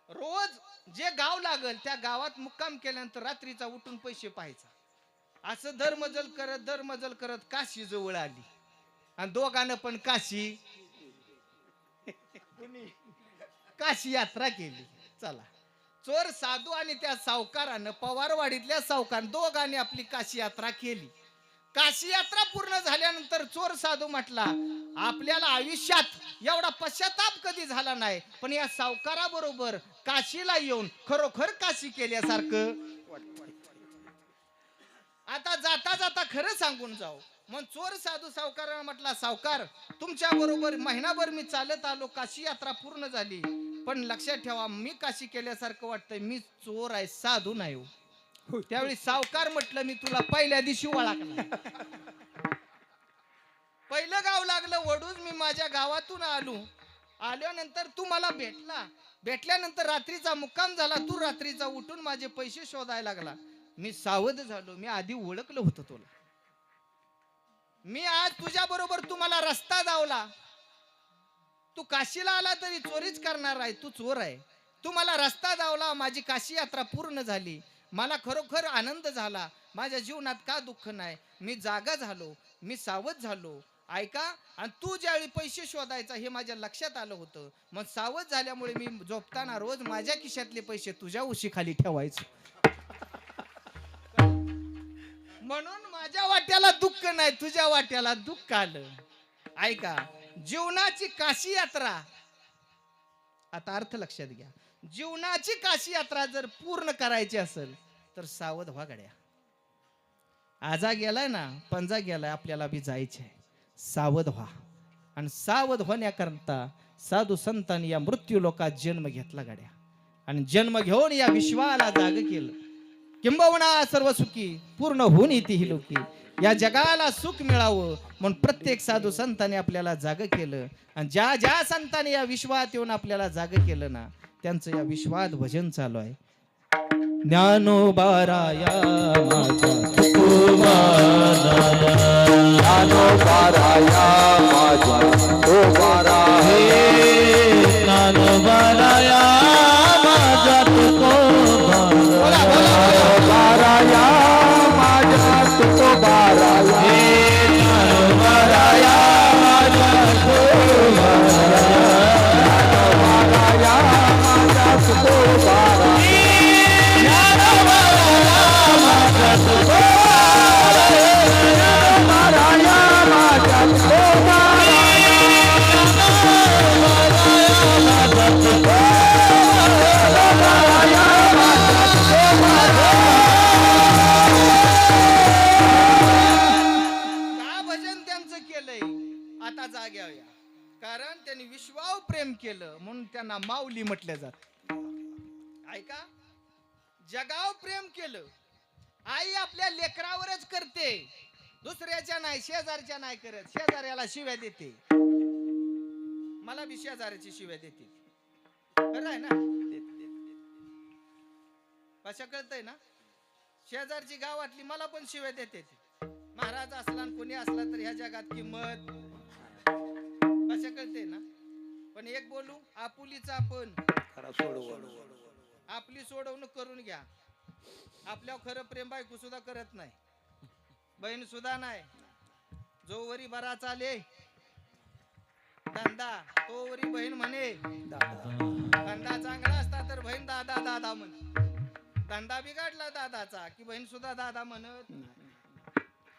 रोज जे गाव लागल त्या गावात मुक्काम केल्यानंतर रात्रीचा उठून पैसे पाहायचा. असं दरमजल करत काशी जवळ आली. आणि दोघांना पण काशी यात्रा केली. चला, चोर साधू आणि त्या सावकारानं, पवारवाडीतल्या सावकार, दोघांनी आपली काशी यात्रा केली. काशी यात्रा पूर्ण झाल्यानंतर चोर साधू म्हटला, आपल्याला आयुष्यात एवढा पश्चाताप कधी झाला नाही, पण या सावकाराबरोबर काशीला येऊन खरोखर काशी केल्यासारखं. आता जाता जाता खरं सांगून जाऊ. मग चोर साधू सावकाराला म्हटला, सावकार, तुमच्या बरोबर महिनाभर मी चालत आलो, काशी यात्रा पूर्ण झाली, पण लक्षात ठेवा, मी काशी केल्यासारखं वाटतंय, मी चोर आहे, साधू नाही हो. त्यावेळी सावकार म्हटलं, मी तुला पहिल्या दिवशी ओळखला. पहिलं गाव लागलं वडूज, मी माझ्या गावातून आल्यानंतर तू मला भेटल्यानंतर रात्रीचा मुक्काम झाला. तू रात्रीचा उठून माझे पैसे शोधायला लागला. मी सावध झालो, मी आधी ओळखलं होतं तुला. मी आज तुझ्या बरोबर तुम्हाला रस्ता दावला. तू काशीला आला तरी चोरीच करणार आहे, तू चोर आहे. तू मला रस्ता दावला, माझी काशी यात्रा पूर्ण झाली, मला खरोखर आनंद झाला. माझ्या जीवनात का दुःख नाही. मी जागा झालो, मी सावध झालो. ऐका, आणि तू ज्यावेळी पैसे शोधायचा हे माझ्या लक्षात आलं होतं. मग सावध झाल्यामुळे मी झोपताना रोज माझ्या खिशातले पैसे तुझ्या उशीखाली ठेवायचे. म्हणून माझ्या वाट्याला दुःख नाही, तुझ्या वाट्याला दुःख आलं. ऐका, जीवनाची काशी यात्रा, आता अर्थ लक्षात घ्या, जीवनाची काशी यात्रा जर पूर्ण करायची असेल तर सावध व्हा गड्या. आजा गेलाय ना, पंजा गेलाय, आपल्याला बी जायचे आहे. सावध व्हा. आणि सावध होण्याकरता साधू संतांनी या मृत्यू लोकात जन्म घेतला गड्या. आणि जन्म घेऊन या विश्वाला जाग केलं. किंबहुना सर्व सुखी पूर्ण होऊन येते ही लोकी. या जगाला सुख मिळावं म्हणून प्रत्येक साधू संतांनी आपल्याला जाग केलं. आणि ज्या ज्या संतांनी या विश्वात येऊन आपल्याला जाग केलं ना, त्यांचं या विश्वात भजन चालू आहे. ज्ञानोबाराया माझ्या ज्ञानोबाराया माझ्या तुकोबारा हे ज्ञानोबाराया माझ्या तुकोबारा बाराया माझ्या तुकोबाराया हे ज्ञानोबाराया माझ्या तुकोबारा बाराया माझ्या तुकोबारा का भजन त्यांचं केलंय आता जाग्यावर या. कारण त्यांनी विश्वावर प्रेम केलं म्हणून त्यांना माऊली म्हटले जात. ऐका, जगाव प्रेम केलं. आई आपल्या लेकरावरच करते, दुसऱ्याच्या नाही, शेजारच्या नाही करत. शेजाऱ्याला शिव्या देते, मला बी शेजाऱ्याची शिव्या देते. खरं आहे ना? कशा कळतंय ना? शेजारची गावातली मला पण शिव्या देते. महाराज असला आणि कोणी असला तर ह्या जगात किंमत कशा कळते ना? पण एक बोलू, आपुलीच आपण आपली सोडवणूक करून घ्या. आपल्यावर खरं प्रेम बायको सुद्धा करत नाही, बहीण सुद्धा नाही. जो वरी बरा चाले धंदा, तो वरी बहीण म्हणे धंदा चांगला असता तर बहीण दादा दादा म्हण. धंदा बिघडला दादाचा की बहीण सुद्धा दादा म्हणत.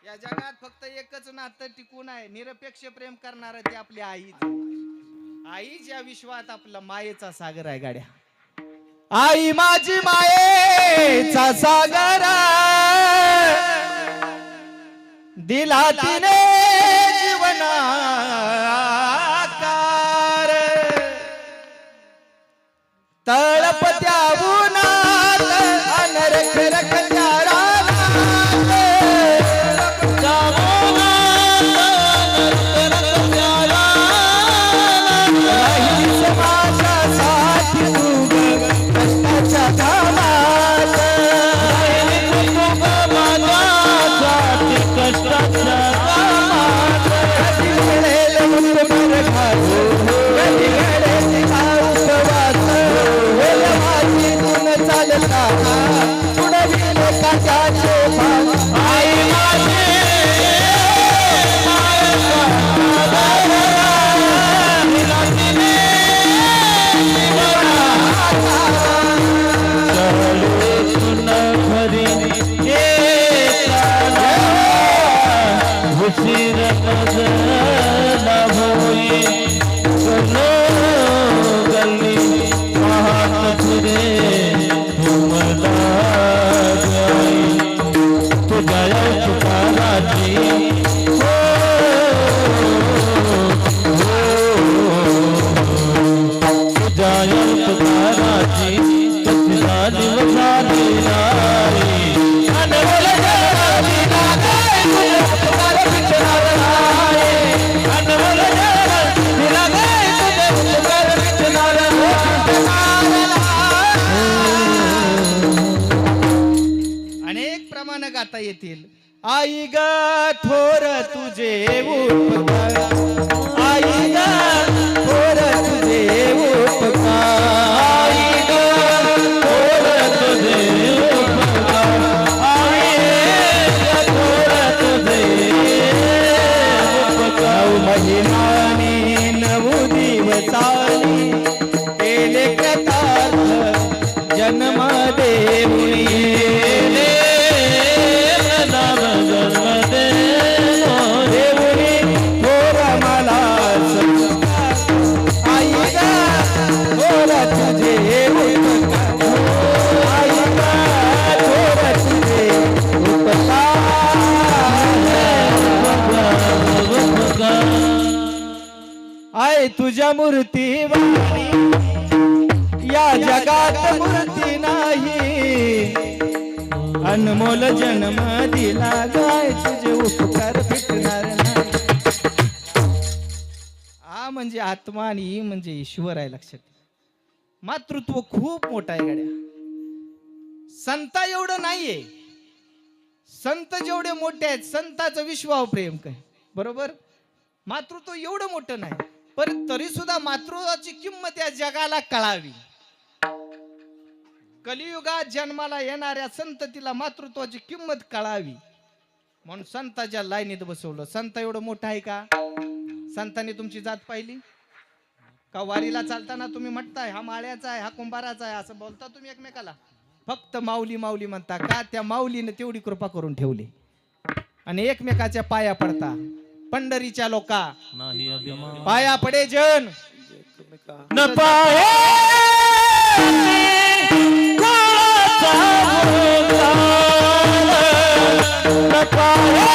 या जगात फक्त एकच नातं टिकून आहे, निरपेक्ष प्रेम करणार ते आपली आई. आईच या विश्वात आपला मायेचा सागर आहे. गाड्या, आई माझी मायेचा सागर दिला तिने जीवनाकार. तळपत्या उन्हात अनरख रख गाता येतील. आई ग थोर तुझे उपकार, आई ग थोर तुझे उपकार, आई ग थोर तुझे उपकार, आई ग थोर तुझे उपकार. महिमाने नऊ दिवसानी केले कृतार्थ जन्म देऊनी. आय तुझ्या मूर्ती या जगात मूर्ती नाही, अनमोल जन्म दिला गाय तुझे उपकार भेटणार नाही. आ म्हणजे आत्मा आणि ई म्हणजे ईश्वर आहे, लक्षात. मातृत्व खूप मोठं आहे गड्या. संता एवढं नाहीये. संत जेवढे मोठे आहेत संताचं विश्वावर प्रेम काय बरोबर. मातृत्व एवढं मोठं नाही पण तरी सुद्धा मातृत्वाची किंमत या जगाला कळावी. कलियुगात जन्माला येणाऱ्या संततीला मातृत्वाची किंमत कळावी म्हणून संताच्या लाईनीत बसवलं. संत एवढं मोठं आहे का? संतांनी तुमची जात पाहिली का? वारीला चालताना तुम्ही म्हणताय हा माळ्याचा आहे, हा कुंभाराचा आहे असं बोलता तुम्ही एकमेकाला? फक्त माऊली माऊली म्हणता का? त्या माऊलीने तेवढी कृपा करून ठेवली आणि एकमेकाच्या पाया पडता. पंढरीच्या लोका नाही अभिमान पाया पडे जन न पाहे कोणाचा उद्धार, न पाहे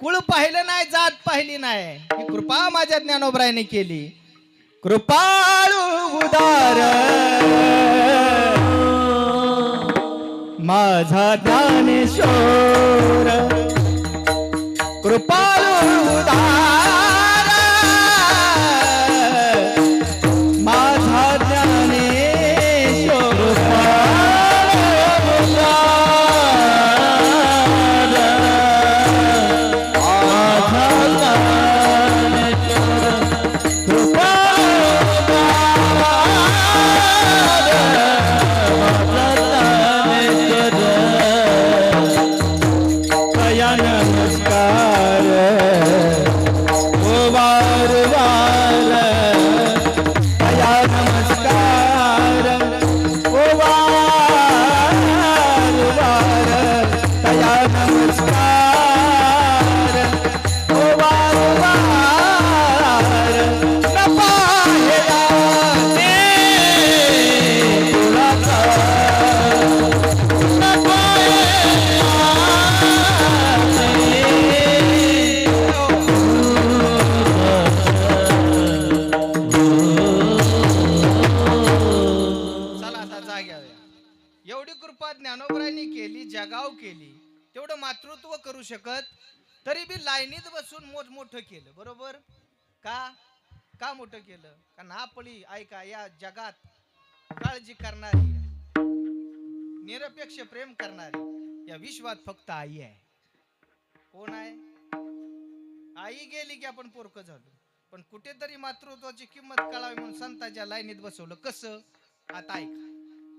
कुळ पाहिलं नाही, जात पाहिली नाही. ही कृपा माझ्या ज्ञानोबरायाने केली. कृपाळू उदार माझा ज्ञानेश्वर, कृपाळू उदार माझा ज्ञानेश्वर. एवढी कृपा ज्ञानोबरायांनी केली, जगाव केली, तेवढं मातृत्व करू शकत तरी बी लाईनीत बसून मोठं केलं बरोबर का? का मोठं केलं? कारण आपली ऐका या जगात काळजी करणारी, निरपेक्ष प्रेम करणारी या विश्वात फक्त आई आहे. कोण आहे? आई गेली की आपण पोरकं झालो. पण कुठेतरी मातृत्वाची किंमत कळावी म्हणून संतांच्या लाईनीत बसवलं. कसं? आता ऐका.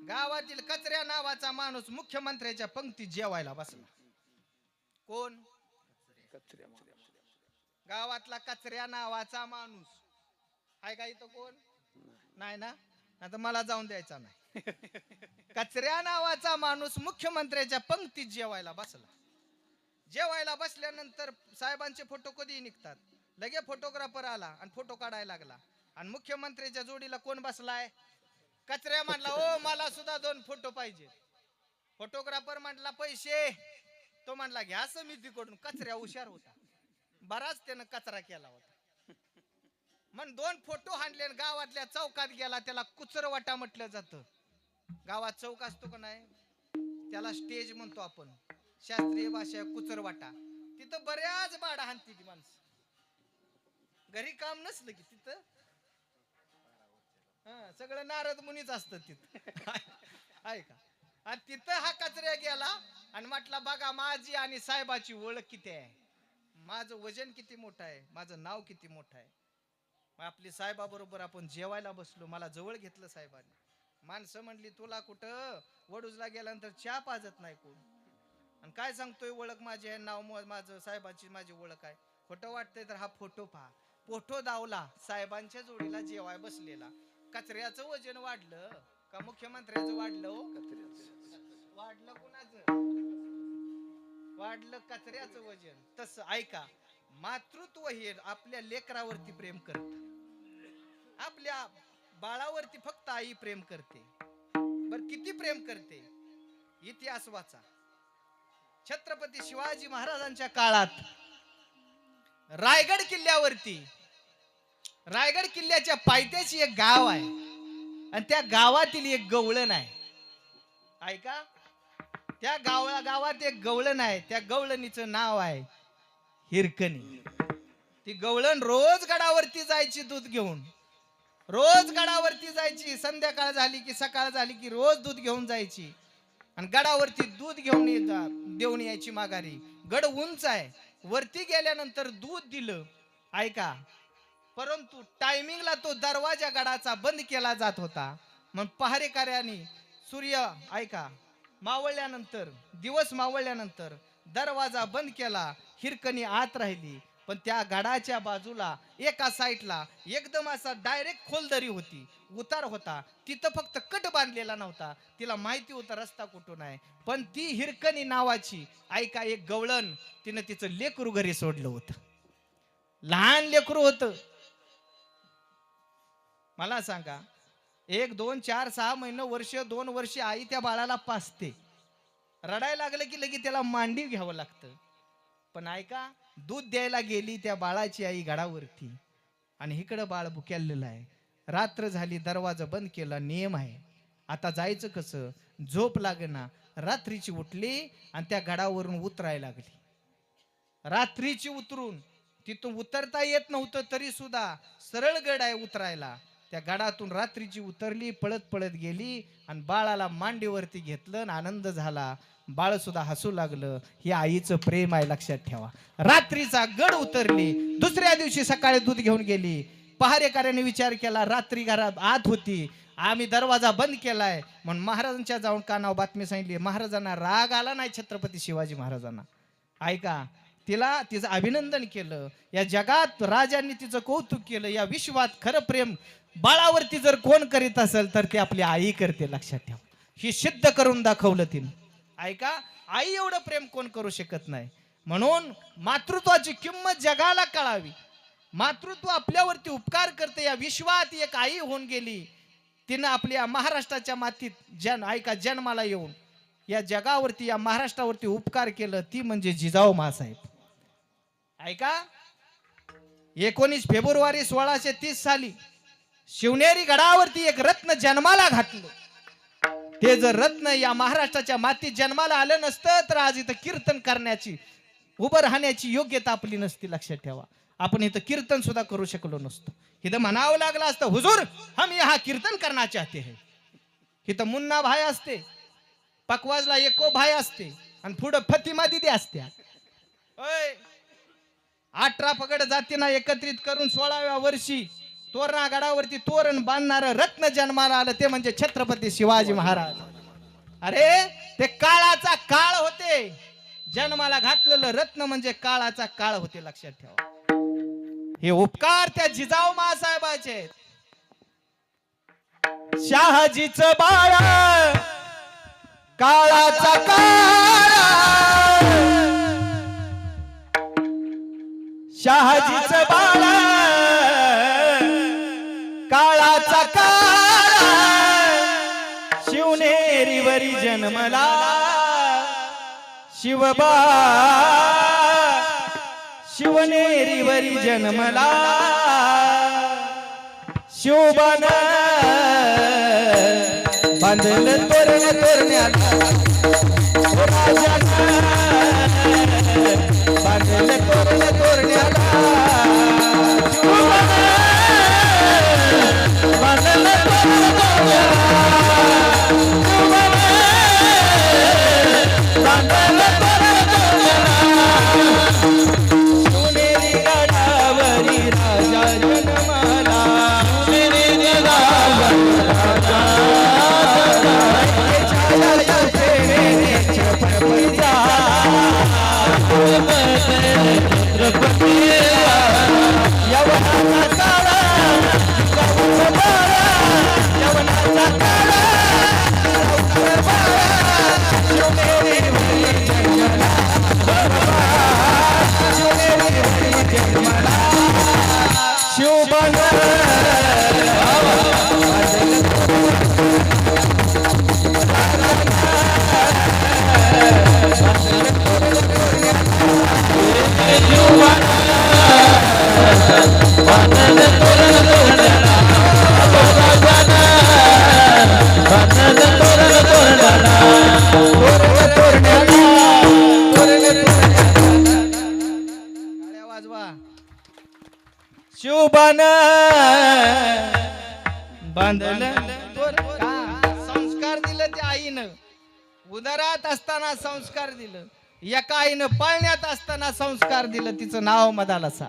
गावातील कचऱ्या नावाचा माणूस मुख्यमंत्र्याच्या पंक्तीत जेवायला बसला. कोण? गावातला कचऱ्या नावाचा माणूस आहे का इथं? कोण नाही ना? आता मला जाऊन द्यायचा नाही. कचऱ्या नावाचा माणूस मुख्यमंत्र्याच्या पंक्तीत जेवायला बसला. जेवायला बसल्यानंतर साहेबांचे फोटो कधी निघतात, लगे फोटोग्राफर आला आणि फोटो काढायला लागला. आणि मुख्यमंत्र्याच्या जोडीला कोण बसलाय? कचऱ्या म्हणला ओ मला सुद्धा 2 फोटो पाहिजे. फोटोग्राफर म्हटला पैसे. तो म्हणला घ्या समितीकडून. कचऱ्या हुशार होता, बराच त्यानं कचरा केला होता. मग 2 फोटो हाणले गावातल्या चौकात गेला. त्याला कुचरवाटा म्हटलं जातं. गावात चौक असतो का नाही, त्याला स्टेज म्हणतो आपण, शास्त्रीय भाषा कुचरवाटा. तिथं बऱ्याच बाडा हाणती ती माणसं. घरी काम नसलं की तिथं सगळं नारद मुनीच असतं तिथं. आहे का? आणि तिथं हा कचऱ्या गेला आणि म्हटला बघा माझी आणि साहेबाची ओळख किती आहे, माझं वजन किती मोठं आहे, माझं नाव किती मोठं आहे. आपली साहेबाबरोबर आपण जेवायला बसलो. मला जवळ घेतलं साहेबांनी. माणसं म्हणली तुला कुठं वडूजला गेल्यानंतर चहा पाजत नाही कोण. आणि काय सांगतोय ओळख माझी आहे, नाव माझं, साहेबांची माझी ओळख आहे. खोटं वाटतंय तर हा फोटो पहा. फोटो दावला साहेबांच्या जोडीला जेवाय बसलेला. कचऱ्याचं वजन वाढलं का मुख्यमंत्र्याचं वाढलं? हो वाढलं कुणाचं? वाढलं कचऱ्याचं वजन. तसं ऐका, मातृत्व हे आपल्या लेकरावरती प्रेम करत, आपल्या बाळावरती फक्त आई प्रेम करते. बर किती प्रेम करते? इतिहास वाचा. छत्रपती शिवाजी महाराजांच्या काळात रायगड किल्ल्यावरती, रायगड किल्ल्याच्या पायथ्याशी एक गाव आहे आणि त्या गावातील एक गवळण आहे. ऐका, त्या गावात एक गवळण आहे. त्या गवळणीचं नाव आहे हिरकणी. ती गवळण रोज गडावरती जायची दूध घेऊन, रोज गडावरती जायची. संध्याकाळ झाली की सकाळ झाली की रोज दूध घेऊन जायची आणि गडावरती दूध घेऊन देऊन यायची माघारी. गड उंच आहे, वरती गेल्यानंतर दूध दिलं. ऐका, परंतु टायमिंगला तो दरवाजा गडाचा बंद केला जात होता. मग पहारेकऱ्यांनी सूर्य ऐका मावळल्यानंतर, दिवस मावळल्यानंतर दरवाजा बंद केला. हिरकणी आत राहिली. पण त्या गडाच्या बाजूला एका साईडला एकदम असा डायरेक्ट खोलदरी होती, उतार होता. तिथं फक्त कट बांधलेला नव्हता. तिला माहिती होता रस्ता कुठून आहे. पण ती हिरकणी नावाची ऐका एक गवळण, तिनं तिचं लेकरू घरी सोडलं होतं. लहान लेकरू होतं. मला सांगा, 1 2 4 6 महिने वर्ष 2 वर्ष आई त्या बाळाला पासते. रडायला लागलं की लगेच त्याला मांडी घ्यावं लागतं. पण ऐका, दूध द्यायला गेली त्या बाळाची आई गडावरती आणि इकडं बाळ भुक्यालेलं आहे. रात्र झाली, दरवाजा बंद केला. नियम आहे, आता जायचं कसं? झोप लागेना. रात्रीची उठली आणि त्या गडावरून उतरायला लागली. रात्रीची उतरून तिथून उतरता येत नव्हतं तरी सुद्धा सरळ गड आहे उतरायला. त्या गडातून रात्रीची उतरली, पळत पळत गेली आणि बाळाला मांडीवरती घेतलं आणि आनंद झाला. बाळ सुद्धा हसू लागलं. हे आईचं प्रेम आहे, लक्षात ठेवा. रात्रीचा गड उतरली, दुसऱ्या दिवशी सकाळी दूध घेऊन गेली. पहारेकऱ्याने विचार केला, रात्री घरात आत होती, आम्ही दरवाजा बंद केलाय. म्हणून महाराजांच्या जाऊन कानावर बातमी सांगितली. महाराजांना राग आला नाही छत्रपती शिवाजी महाराजांना. ऐका, तिला तिचं अभिनंदन केलं. या जगात राजांनी तिचं कौतुक केलं. या विश्वात खरं प्रेम बाळावरती जर कोण करीत असेल तर ते आपली आई करते, लक्षात ठेवा. ही सिद्ध करून दाखवलं तिनं. ऐका, आई एवढं प्रेम कोण करू शकत नाही. म्हणून मातृत्वाची किंमत जगाला कळावी. मातृत्व आपल्यावरती उपकार करते. या विश्वात एक आई होऊन गेली. तिनं आपल्या महाराष्ट्राच्या मातीत ऐका जन्माला येऊन या जगावरती, या महाराष्ट्रावरती उपकार केलं. ती म्हणजे जिजाऊ माँसाहेब. ऐका, 19 फेब्रुवारी 1630 साली शिवनेरी गडावरती एक रत्न जन्माला घातलं. ते जर रत्न या महाराष्ट्राच्या मातीत जन्माला आलं नसतं तर आज इथं कीर्तन करण्याची, उभं राहण्याची योग्यता आपली नसती, लक्षात ठेवा. आपण इथं कीर्तन सुद्धा करू शकलो नसतो. इथं म्हणावं लागलं असतं, हुजूर हम यहाँ कीर्तन करना चाहते हैं. इथं मुन्ना भाई असते, पकवाजला एको भाई असते आणि पुढं फतिमा दिदी असत्या. 18 पगड जातींना एकत्रित करून 16व्या वर्षी तोरणा गडावरती तोरण बांधणार रत्न जन्माला आलं. ते म्हणजे छत्रपती शिवाजी महाराज. अरे ते काळाचा काळ होते. जन्माला घातलेलं रत्न म्हणजे काळाचा काळ होते, लक्षात ठेवा. हे उपकार त्या जिजाऊ माँसाहेबाचे. शहाजीचं बाळ काळाचा काळ, शहाजीचं बाळ काळाचा काळ. शिवनेरीवरी जन्मला शिवबा, शिवनेरीवरी जन्मला शिवबान बांधलं तोरण तोरण्याला. बांधलं तोरण तोरण्याला शिवनेरी गडावरी राजा जन्माला. शिवनेरी गडावरी राजा टाळ्या वाजवा. शिवबान बांधलं संस्कार दिलं त्या आईनं. उदरात असताना संस्कार दिलं. एका आईनं पाळण्यात असताना संस्कार दिलं. तिचं नाव मदालसा.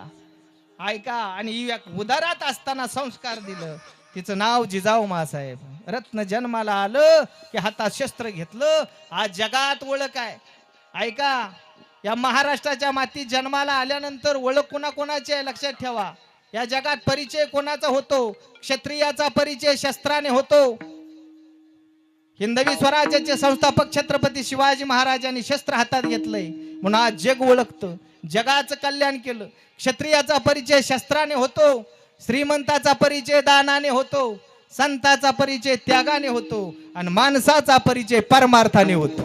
ऐका. आणि उदरात असताना संस्कार दिलं. तिचं नाव जिजाऊ मासाहेब. रत्न जन्माला आलं की हातात शस्त्र घेतलं. आज जगात ओळख आहे. ऐका. या महाराष्ट्राच्या मातीत जन्माला आल्यानंतर ओळख कोणाकोणाची आहे लक्षात ठेवा. या जगात परिचय कोणाचा होतो? क्षत्रियाचा परिचय शस्त्राने होतो. हिंदवी स्वराज्याचे संस्थापक छत्रपती शिवाजी महाराजांनी शस्त्र हातात घेतलंय म्हणून आज जग ओळखतं. जगाचं कल्याण केलं. क्षत्रियाचा परिचय शस्त्राने होतो. श्रीमंताचा परिचय दानाने होतो. संताचा परिचय त्यागाने होतो. आणि माणसाचा परिचय परमार्थाने होतो.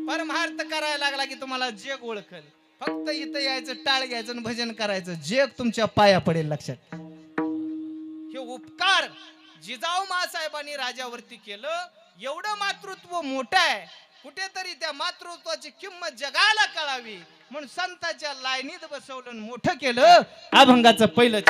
परमार्थ करायला लागला की तुम्हाला जग ओळखल. फक्त इथं यायचं, टाळ घ्यायचं आणि भजन करायचं. जग तुमच्या पाया पडेल. लक्षात. हे उपकार जिजाऊ मासाहेबांनी राजावरती केलं. एवढं मातृत्व मोठं आहे. कुठेतरी त्या मातृत्वाची किंमत जगाला कळावी म्हणून संतांच्या लाईनीत बसवलं आणि मोठं केलं. अभंगाचं पहिलं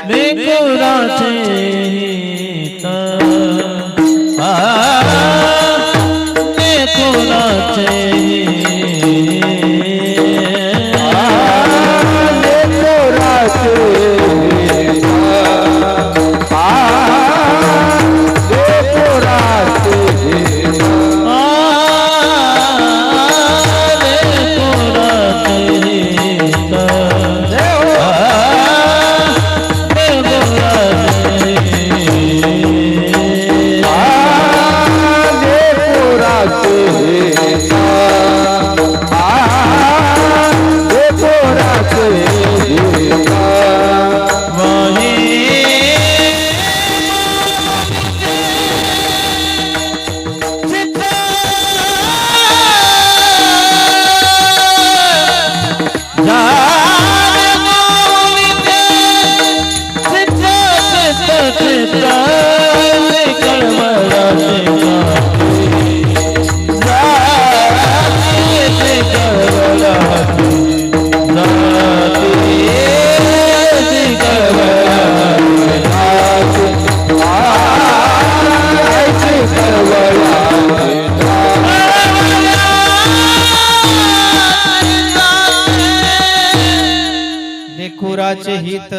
लेकुराचे हित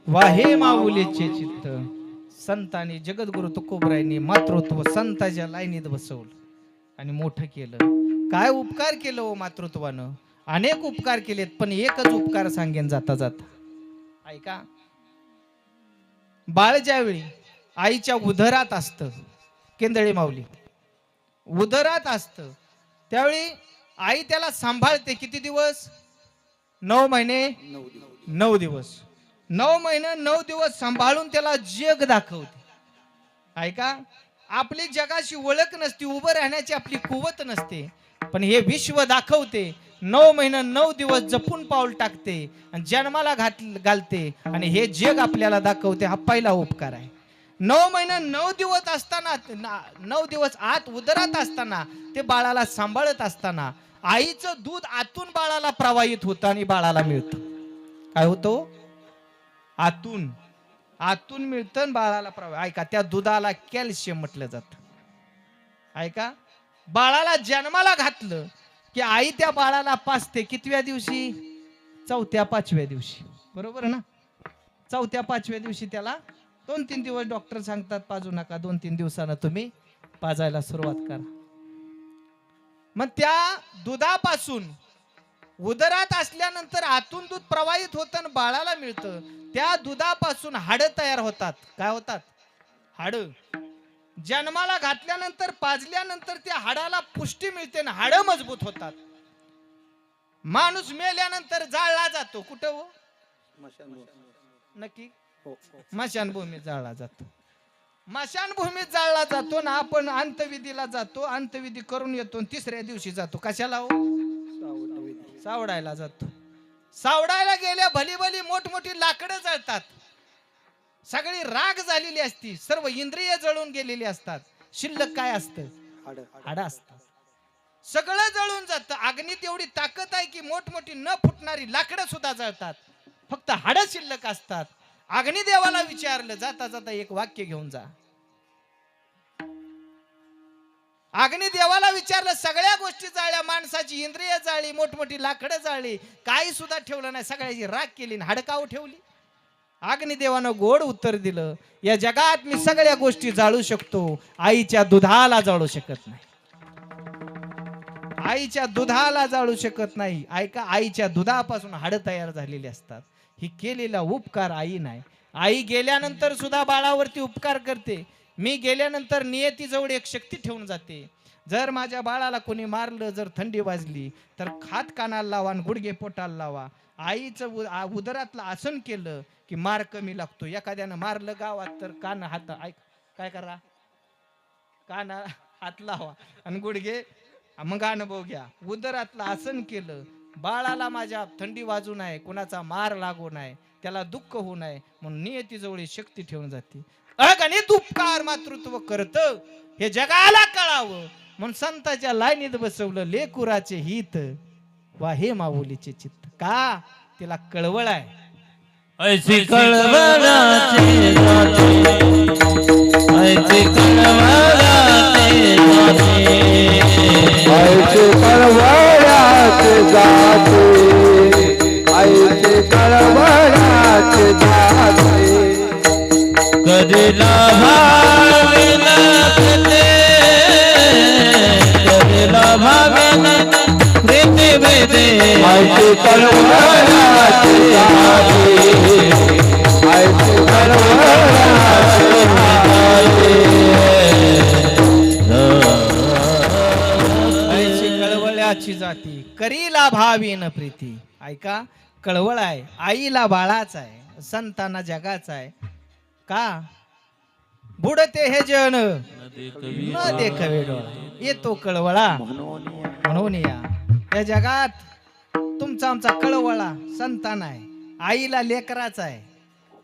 वाहे माऊलीचे चित्त. संतांनी जगद्गुरु तुकोबरायांनी मातृत्व संतांच्या लाईनीत बसवलं आणि मोठं केलं. काय उपकार केलं हो मातृत्वानं. अनेक उपकार केलेत पण एकच उपकार सांगेन जाता जाता. ऐका. बाळ ज्यावेळी आईच्या उदरात असतं, केंदळे माऊली उदरात असतं, त्यावेळी आई त्याला सांभाळते. किती दिवस? 9 महिने 9 दिवस. 9 महिने 9 दिवस सांभाळून त्याला जग दाखवते. ऐका. आपली जगाशी ओळख नसते. उभं राहण्याची आपली कुवत नसते. पण हे विश्व दाखवते. 9 महिने 9 दिवस जपून पाऊल टाकते आणि जन्माला घालते आणि हे जग आपल्याला दाखवते. हा पहिला उपकार आहे. 9 महिने 9 दिवस असताना, 9 दिवस आत उदरात असताना, ते बाळाला सांभाळत असताना आईचं दूध आतून बाळाला प्रवाहित होतं आणि बाळाला मिळतं. काय होतं? आतून आतून मिळतं बाळाला प्रवाह. ऐका. त्या दुधाला कॅल्शियम म्हटलं जातं. ऐका. बाळाला जन्माला घातलं की आई त्या बाळाला पाजते. कितव्या दिवशी? 4थ्या 5व्या दिवशी. बरोबर ना? 4थ्या 5व्या दिवशी त्याला 2-3 दिवस डॉक्टर सांगतात पाजू नका. 2-3 दिवसानं तुम्ही पाजायला सुरुवात करा. मग त्या दुधापासून उदरात असल्यानंतर आतून दूध प्रवाहित होतं आणि बाळाला मिळतं. त्या दुधापासून हाडं तयार होतात. काय होतात? हाडं. जन्माला घातल्यानंतर पाजल्यानंतर त्या हाडाला पुष्टी मिळते ना हाडं मजबूत होतात. माणूस मेल्यानंतर जाळला जातो. कुठं हो? नक्की स्मशानभूमीत जाळला जातो. स्मशानभूमीत जाळला जातो ना. आपण अंत्यविधीला जातो. अंत्यविधी करून येतो. 3ऱ्या दिवशी जातो. कशाला हो? सावडायला जातो. सावडायला गेल्या भली भली मोठमोठी लाकडं जळतात, सगळी राग झालेली असती, सर्व इंद्रिय जळून गेलेली असतात, शिल्लक काय असतं? हाड असतात. सगळं जळून जातं. अग्नीत एवढी ताकद आहे की मोठमोठी न फुटणारी लाकडं सुद्धा जळतात, फक्त हाड शिल्लक असतात. अग्निदेवाला विचारलं, जाता जाता एक वाक्य घेऊन जा. अग्निदेवाला विचारलं, सगळ्या गोष्टी जाळल्या, माणसाची इंद्रिय जाळली, मोठमोठी लाकडं जाळली, काही सुद्धा ठेवलं नाही, सगळ्याची राख केली, हाडकाव ठेवली. अग्निदेवानं गोड उत्तर दिलं, या जगात मी सगळ्या गोष्टी जाळू शकतो, आईच्या दुधाला जाळू शकत नाही. आईच्या दुधाला जाळू शकत नाही. ऐका, आईच्या दुधापासून हाड तयार झालेली असतात. ही केलेला उपकार आई नाही. आई गेल्यानंतर सुद्धा बाळावरती उपकार करते. मी गेल्यानंतर नियतीजवळ एक शक्ती ठेवून जाते. जर माझ्या बाळाला कोणी मारलं, जर थंडी वाजली तर हात कानाला लावा आणि गुडघे पोटाला लावा. आईचं उदरातलं आसन केलं की मार कमी लागतो. एखाद्यानं मारलं गावात तर कान हात काय करा, काना हात लावा आणि गुडघे मग अनुभव घ्या. उदरातलं आसन केलं, बाळाला माझ्या थंडी वाजू नये, कुणाचा मार लागू नये, त्याला दुःख होऊ नये म्हणून नियतीजवळ शक्ती ठेवून जाते. अगणित उपकार मातृत्व करत हे जगाला कळावं म्हणून संताच्या लाईनीत बसवलं लेकुराचे हित वा हे माऊलीचे चित्त. का? तिला कळवळ आहे. ऐसी कळवळाचे जाते, ऐसी कळवळाचे जाते, ऐसे कळवळ्याचे जाते, ऐसे कळवळ्याचे जाते. कधीला भावेना प्रीते, कधीला भावेना प्रीते वेदे. ऐसे कळवळ्याचे जाते, ऐसे कळवळ्याचे जाते. ऐशी कळवळ्याची जाती करीला भावीन प्रीती. ऐका, कळवळ आहे, आईला बाळाच आहे, संतांना जगाचा आहे. का? बुडते हे जन न देखवे डोळा, येतो कळवळा म्हणून या जगात तुमचा आमचा कळवळा संतान आहे. आईला लेकराचा आहे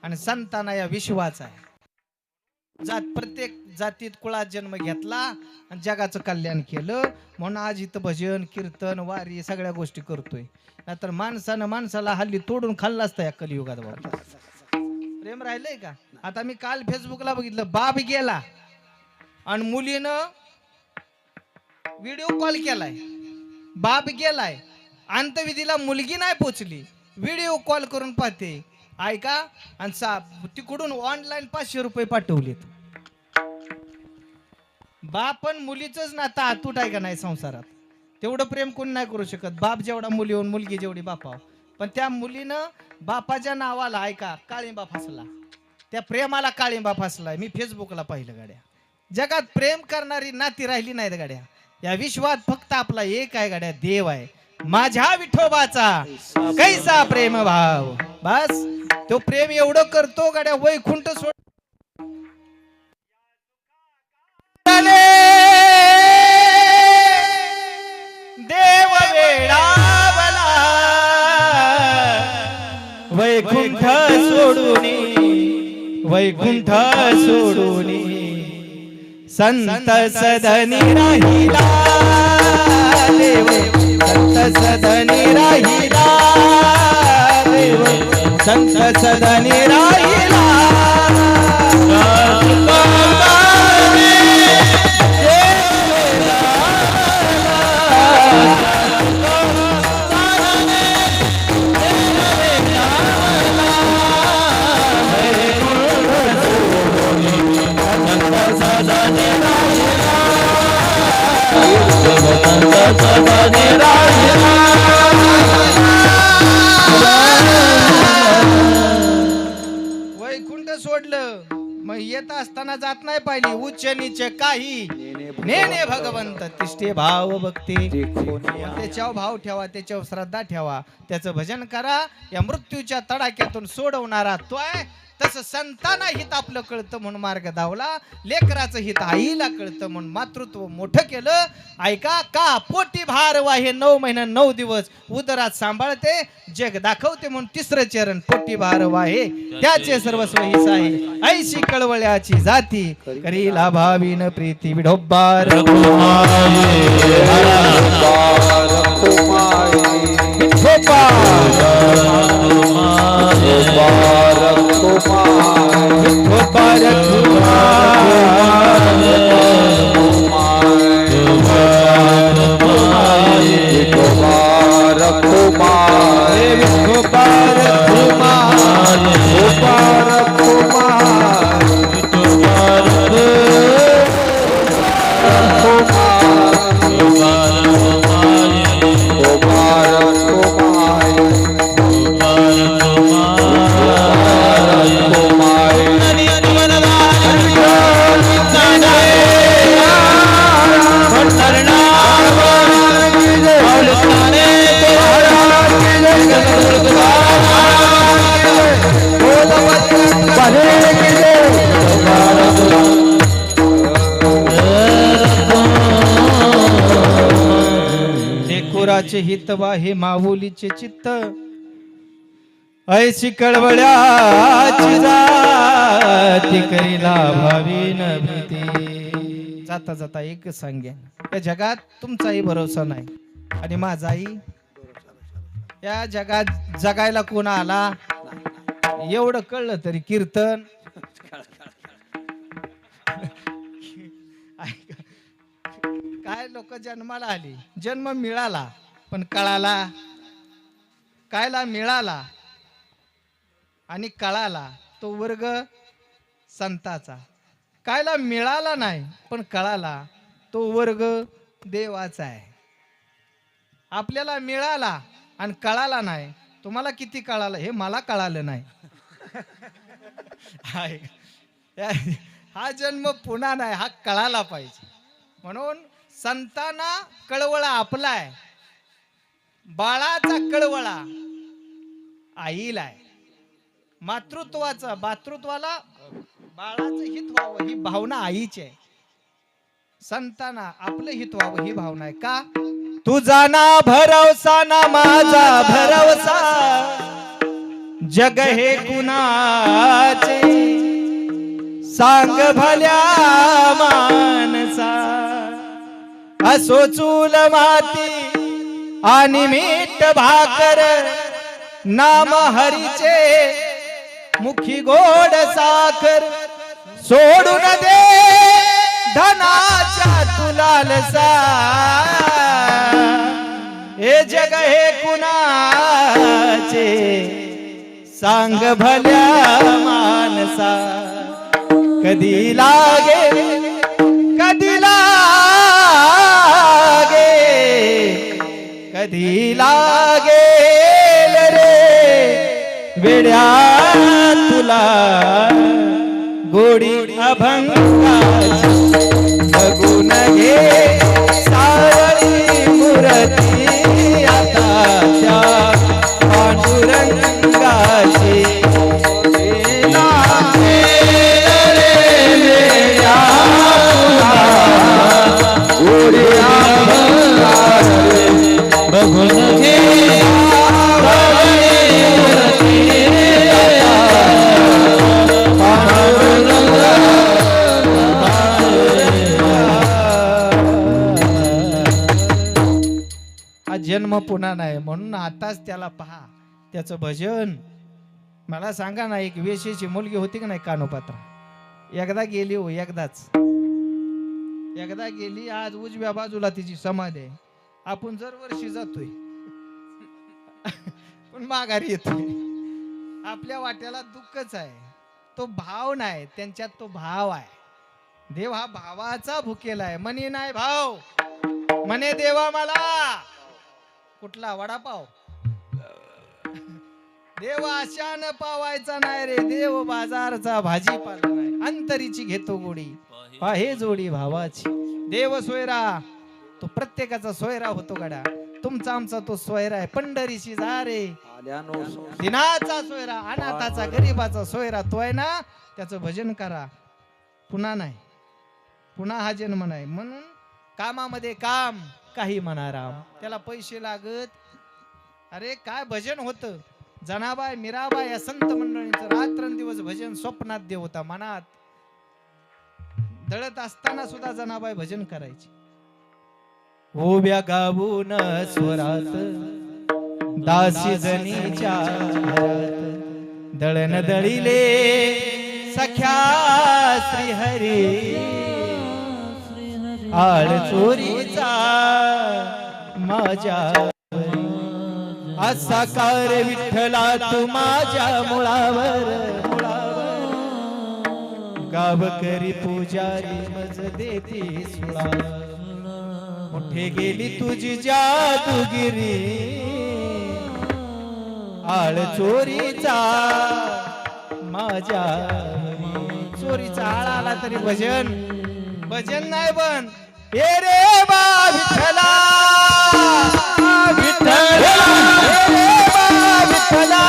आणि संताना या विश्वाचा आहे. प्रत्येक जातीत कुळात जन्म घेतला आणि जगाचं कल्याण केलं म्हणून आज इथं भजन कीर्तन वारी सगळ्या गोष्टी करतोय. नाहीतर माणसानं माणसाला हल्ली तोडून खाल्ला असता या कलियुगात. बाबा प्रेम राहिलंय का? आता मी काल फेसबुकला बघितलं, बाप गेला आणि मुलीनं व्हिडिओ कॉल केलाय. बाप गेलाय, अंतविधीला मुलगी नाही पोचली, व्हिडिओ कॉल करून पाहते. ऐका, आणि तिकडून ऑनलाईन 500 रुपये पाठवलेत. बापन मुलीचंच नातं अतूट आहे का नाही संसारात? तेवढं प्रेम कोणी नाही करू शकत. बाप जेवढा मुलीवर, मुलगी जेवढी बापावर. पण त्या मुलीनं बापाच्या नावाला, ऐका, काळिंबा फासला. त्या प्रेमाला काळिंबा फासलाय. मी फेसबुकला पाहिलं गाड्या. जगात प्रेम करणारी नाती राहिली नाहीत गाड्या. या विश्वात फक्त आपला एक आहे गाड्या, देव आहे. माझ्या विठोबाचा कैसा प्रेम भाव. बस तो प्रेम एवढं करतो गाड्या, वैकुंठ सोड देव वेळावला, वैकुंठ सोडूनी, वैकुंठ सोडूनी संत सदनी राहिला देव, संत सदनी राहिला देव, संत सदनी राहिला. वैकुंठ सोडलं मग येत असताना जात नाही पाहिली. उच्च नीच काही नेने भगवंत तिष्ठे भाव भक्ती. त्याच्यावर भाव ठेवा, त्याच्यावर श्रद्धा ठेवा, त्याचं भजन करा. या मृत्यूच्या तडाख्यातून सोडवणारा तो आहे. तसं संतांना हित आपलं कळतं म्हणून मार्ग धावला, लेकराचं हित आईला कळतं म्हणून मातृत्व मोठं केलं. ऐका का पोटी भार वाहे 9 महिने 9 दिवस उदरात सांभाळते, जग दाखवते म्हणून तिसरं चरण पोटी भार वाहे त्याचे सर्वस्व हिस आहे. ऐशी कळवळ्याची जाती करीला भावीन प्रीती विढोब्बार लेकुराचे हित वाहे माऊलीचे चित्त, ऐशी कळवळ्याची जाती करीला भावीन भीती. जाता जाता एक सांगेन, या जगात तुमचाही भरोसा नाही आणि माझाही. या जगात जगायला कोण आला एवढं कळलं तरी कीर्तन. काय लोक जन्माला आली, जन्म मिळाला पण कळाला, कायला मिळाला आणि कळाला तो वर्ग संताचा. कायला मिळाला नाही पण कळाला तो वर्ग देवाचा आहे. आपल्याला मिळाला आणि कळाला नाही. तुम्हाला किती कळालं हे मला कळालं नाही. हा जन्म पुन्हा नाही, हा कळाला पाहिजे. म्हणून संतांना कळवळा आपला आहे, बाळाचा कळवळा आईला आहे. मातृत्वाला बाळाचं हित व्हावं ही भावना आईची आहे. संतांना आपलं हित व्हावं ही भावना आहे. का तुझा ना भरवसा ना माझा भरवसा, जग हे कुणाचे सांग भल्या मानसा. असो चूल माती आणि मीठ भाकर, नाम हरीचे मुखी गोड साखर. सोडून दे धनाच्या तुलालसा, हे जग हे कुणाचे सांग भल्या मानसा. कधी लागे कधी लागे कधी लागेल रे वेड्या तुला गोडी अभंगाची. बघून घे सावळी मूर्ती आता त्या पांडुरंगाची. बघून घे हा जन्म पुन्हा नाही म्हणून आताच त्याला पहा, त्याचं भजन. मला सांगा ना, एक वेशीची मुलगी होती का नाही कानोपात्रा, एकदा गेली हो, एकदा गेली. आज उजव्या बाजूला तिची समाधी आहे. आपण दरवर्षी जातोय पण माघारी येतोय. आपल्या वाट्याला दुःखच आहे, तो भाव नाही त्यांच्यात, तो भाव आहे. देव हा भावाचा भुकेला आहे. मनी नाही भाव, म्हणे देवा मला कुठला वडापाव. देव आशान पावायचा नाही रे, देव बाजारचा भाजीपाला नाही. अंतरीची घेतो गोडी हे जोडी भावाची. देव सोयरा तो प्रत्येकाचा सोयरा होतो गड्या. तुमचा आमचा तो सोयरा आहे. पंढरीशी जा रे आल्यानो दिनाचा सोयरा अनाथाचा गरीबाचा सोयरा तो आहे ना त्याचं भजन करा पुन्हा नाही पुन्हा हा जन्म नाही म्हणून कामामध्ये काम काही म्हणा राम त्याला पैसे लागत अरे काय भजन होतं जनाबाई मीराबाई या संत मंडळींचं रात्रंदिवस भजन स्वप्नात देव होता मनात दळत असताना सुद्धा जनाबाई भजन करायची उभ्या गावून स्वरात दासी जनीच्या घरात दळण दळिले सख्या श्रीहरी आळ चोरीचा माझ्या असा कार विठ्ठला तू माझ्या मुळावर गावकरी पुजारी मज देती सुळा मोठे गेली तुझी जादूगिरी आळ चोरीचा माझ्या चोरीचा आळ आला तरी भजन भजन नाही पण ए रे बा विठ्ठला विठ्ठला ए रे बा विठ्ठला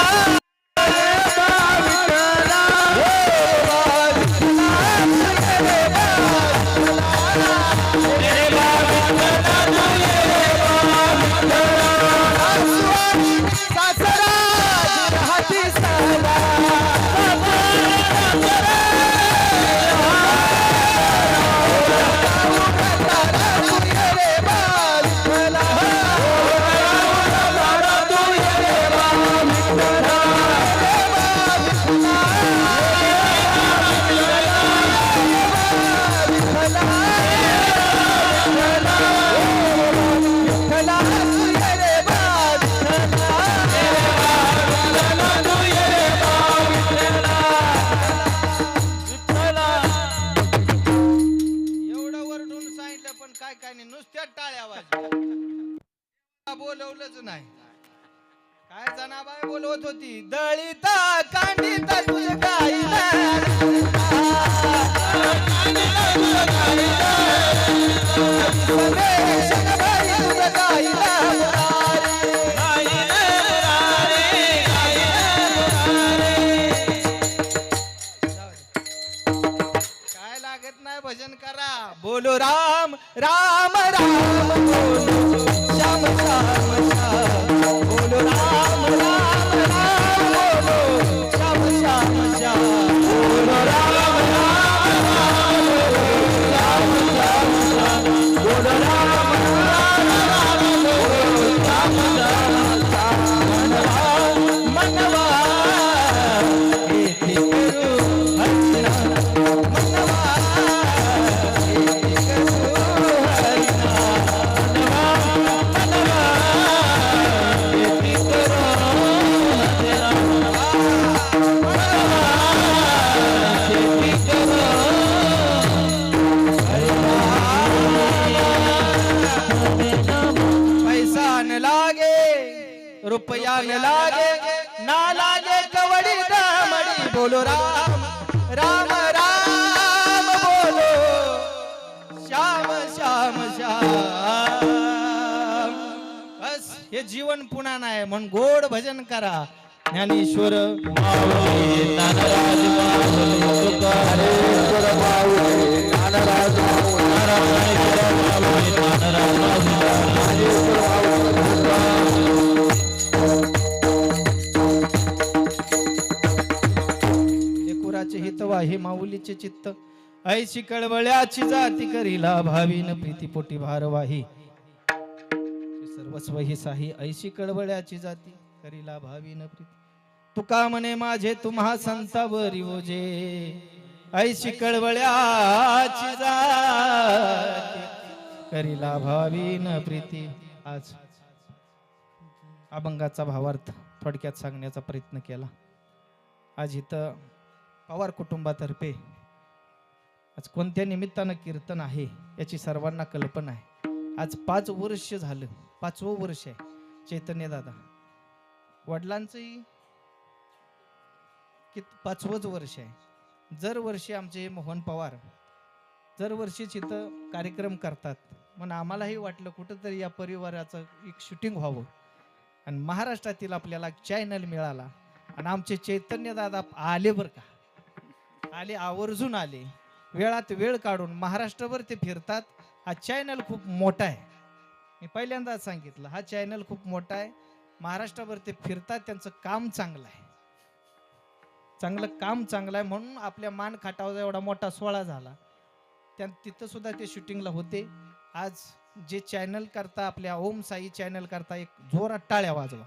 बोलवलंच नाही काय जनाबाई बोलवत होती दळीता कांडीता तुझ्या गाईला काय लागत नाही भजन करा बोलो राम राम राम बोलो श्याम श्याम श्याम बोलो राम राम राम बोलो श्याम श्याम श्याम बोलो राम राम राम बोलो श्याम श्याम श्याम बोलो राम राम राम बोलो श्याम श्याम श्याम मनवा एती करू हरिना मनवा एती करू हरिना रुपया न लागे ना लागे कवडी दामडी बोलो राम राम राम बोलो श्याम श्याम श्याम बस हे जीवन पुन्हा नाही म्हणून गोड भजन करा ज्ञानेश्वर माऊली ज्ञानराज माऊली तुकारेश्वर माऊली ज्ञानराज माऊली ज्ञानराज हे माऊलीचे चित्त ऐशी कळवळ्याची जाती करीला भावीन प्रीतीपोटी भारवाही सर्वस्व ही साही ऐशी कळवळ्याची जाती करीला भावीन प्रीती तुका म्हणे माझे तुम्हा संतावरी ओजे ऐशी कळवळ्याची जाती करीला भावीन प्रीती आज अभंगाचा भावार्थ थोडक्यात सांगण्याचा प्रयत्न केला आज इथं पवार कुटुंबातर्फे आज कोणत्या निमित्तानं कीर्तन आहे याची सर्वांना कल्पना आहे आज 5 वर्ष झालं 5वं वर्ष आहे चैतन्य दादा वडिलांचंही 5वंच वर्ष आहे दरवर्षी आमचे मोहन पवार दरवर्षीच इथं कार्यक्रम करतात म्हणून आम्हालाही वाटलं कुठंतरी या परिवाराचं एक शूटिंग व्हावं आणि महाराष्ट्रातील आपल्याला चॅनल मिळाला आणि आमचे चैतन्य दादा आले बरं का, आले आवर्जून आले, वेळात वेळ काढून महाराष्ट्रभर ते फिरतात. हा चॅनल खूप मोठा आहे, मी पहिल्यांदाच सांगितलं, हा चॅनल खूप मोठा आहे. महाराष्ट्रभर ते फिरतात, त्यांचं काम चांगलं आहे, चांगलं काम चांगलं आहे, म्हणून आपल्या मान खाटावर एवढा मोठा सोहळा झाला. तिथं सुद्धा ते शूटिंगला होते. आज जे चॅनल करता, आपल्या ओम साई चॅनल करता, एक जोरात टाळ्या वाजवा.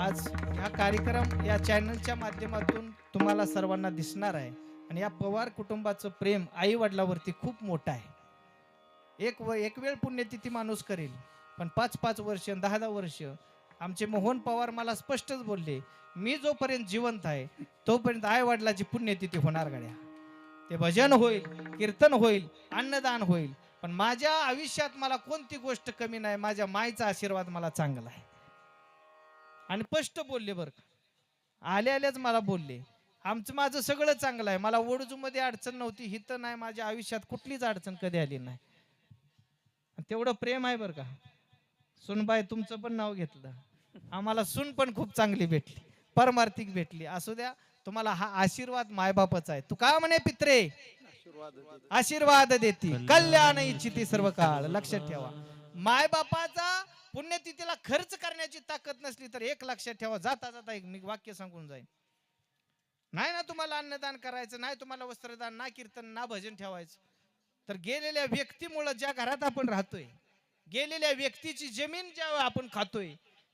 आज हा कार्यक्रम या चॅनलच्या माध्यमातून तुम्हाला सर्वांना दिसणार आहे. आणि या पवार कुटुंबाचं प्रेम आई वडिलावरती खूप मोठं आहे. एक वेळ पुण्यतिथी माणूस करेल, पण 5-5 वर्ष 10-10 वर्ष आमचे मोहन पवार मला स्पष्टच बोलले, मी जोपर्यंत जिवंत आहे तोपर्यंत आई वडिलाची पुण्यतिथी होणार गड्या. ते भजन होईल, कीर्तन होईल, अन्नदान होईल, पण माझ्या आयुष्यात मला कोणती गोष्ट कमी नाही. माझ्या मायचा आशीर्वाद मला चांगला आहे. आणि स्पष्ट बोलले बरं का, आले आल्याच मला बोलले, माझं सगळं चांगलं आहे, मला वडूजमध्ये अडचण नव्हती, हिथं नाही, माझ्या आयुष्यात कुठलीच अडचण कधी आली नाही. तेवढं प्रेम आहे बरं का. सुनबाई तुमचं पण नाव घेतलं, आम्हाला सून पण खूप चांगली भेटली, परमार्थिक भेटली. असू द्या, तुम्हाला हा आशीर्वाद मायबापाचा आहे. तू का म्हणे पित्रे, आशीर्वाद देती कल्याण इच्छिती सर्व काळ. लक्षात ठेवा, मायबापाचा पुण्यतिथीला खर्च करण्याची ताकद नसली तर एक लक्षात ठेवा, जाता जाता एक मी वाक्य सांगून जाईन, नाही ना तुम्हाला अन्नदान करायचं, नाही तुम्हाला वस्त्रदान, ना कीर्तन, ना भजन ठेवायचं, तर गेलेल्या व्यक्तीमुळे ज्या घरात आपण राहतोय, गेलेल्या व्यक्तीची जमीन ज्या आपण खातोय,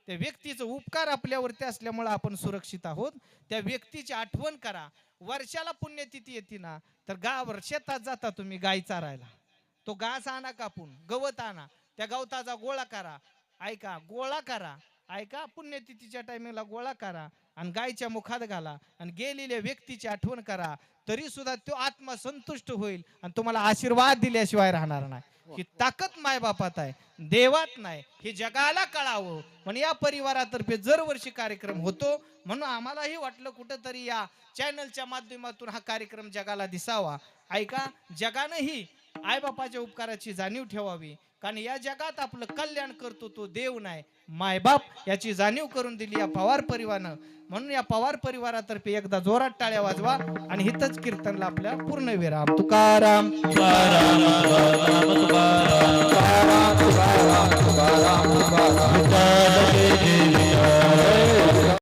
त्या व्यक्तीचा उपकार आपल्यावरती असल्यामुळे आपण सुरक्षित आहोत. त्या व्यक्तीची आठवण करा. वर्षाला पुण्यतिथी येते ना, तर शेतात जाता तुम्ही गाय चारायला, तो घास आणा कापून, गवत आणा, त्या गवताचा गोळा करा, ऐका, गोळा करा, ऐका, पुण्यतिथीच्या टायमिंगला गोळा करा आणि गायच्या मुखात घाला आणि गेलेल्या व्यक्तीची आठवण करा, तरी सुद्धा तो आत्मा संतुष्ट होईल आणि तुम्हाला आशीर्वाद दिल्याशिवाय राहणार नाही. ही ताकद मायबापात आहे, देवात नाही, हे जगाला कळावं म्हणून या परिवारातर्फे दरवर्षी कार्यक्रम होतो. म्हणून आम्हालाही वाटलं कुठंतरी या चॅनलच्या माध्यमातून हा कार्यक्रम जगाला दिसावा. ऐका, जगानंही आईबापाच्या उपकाराची जाणीव ठेवावी, कारण या जगात आपलं कल्याण करतो तो देव नाही, मायबाप याची जाणीव करून दिली या पवार परिवारानं. म्हणून या पवार परिवारातर्फे एकदा जोरात टाळ्या वाजवा आणि हितच कीर्तनला आपल्या पूर्ण विराम. तुकाराम तुकाराम तुकाराम तुकाराम तुकाराम तुकाराम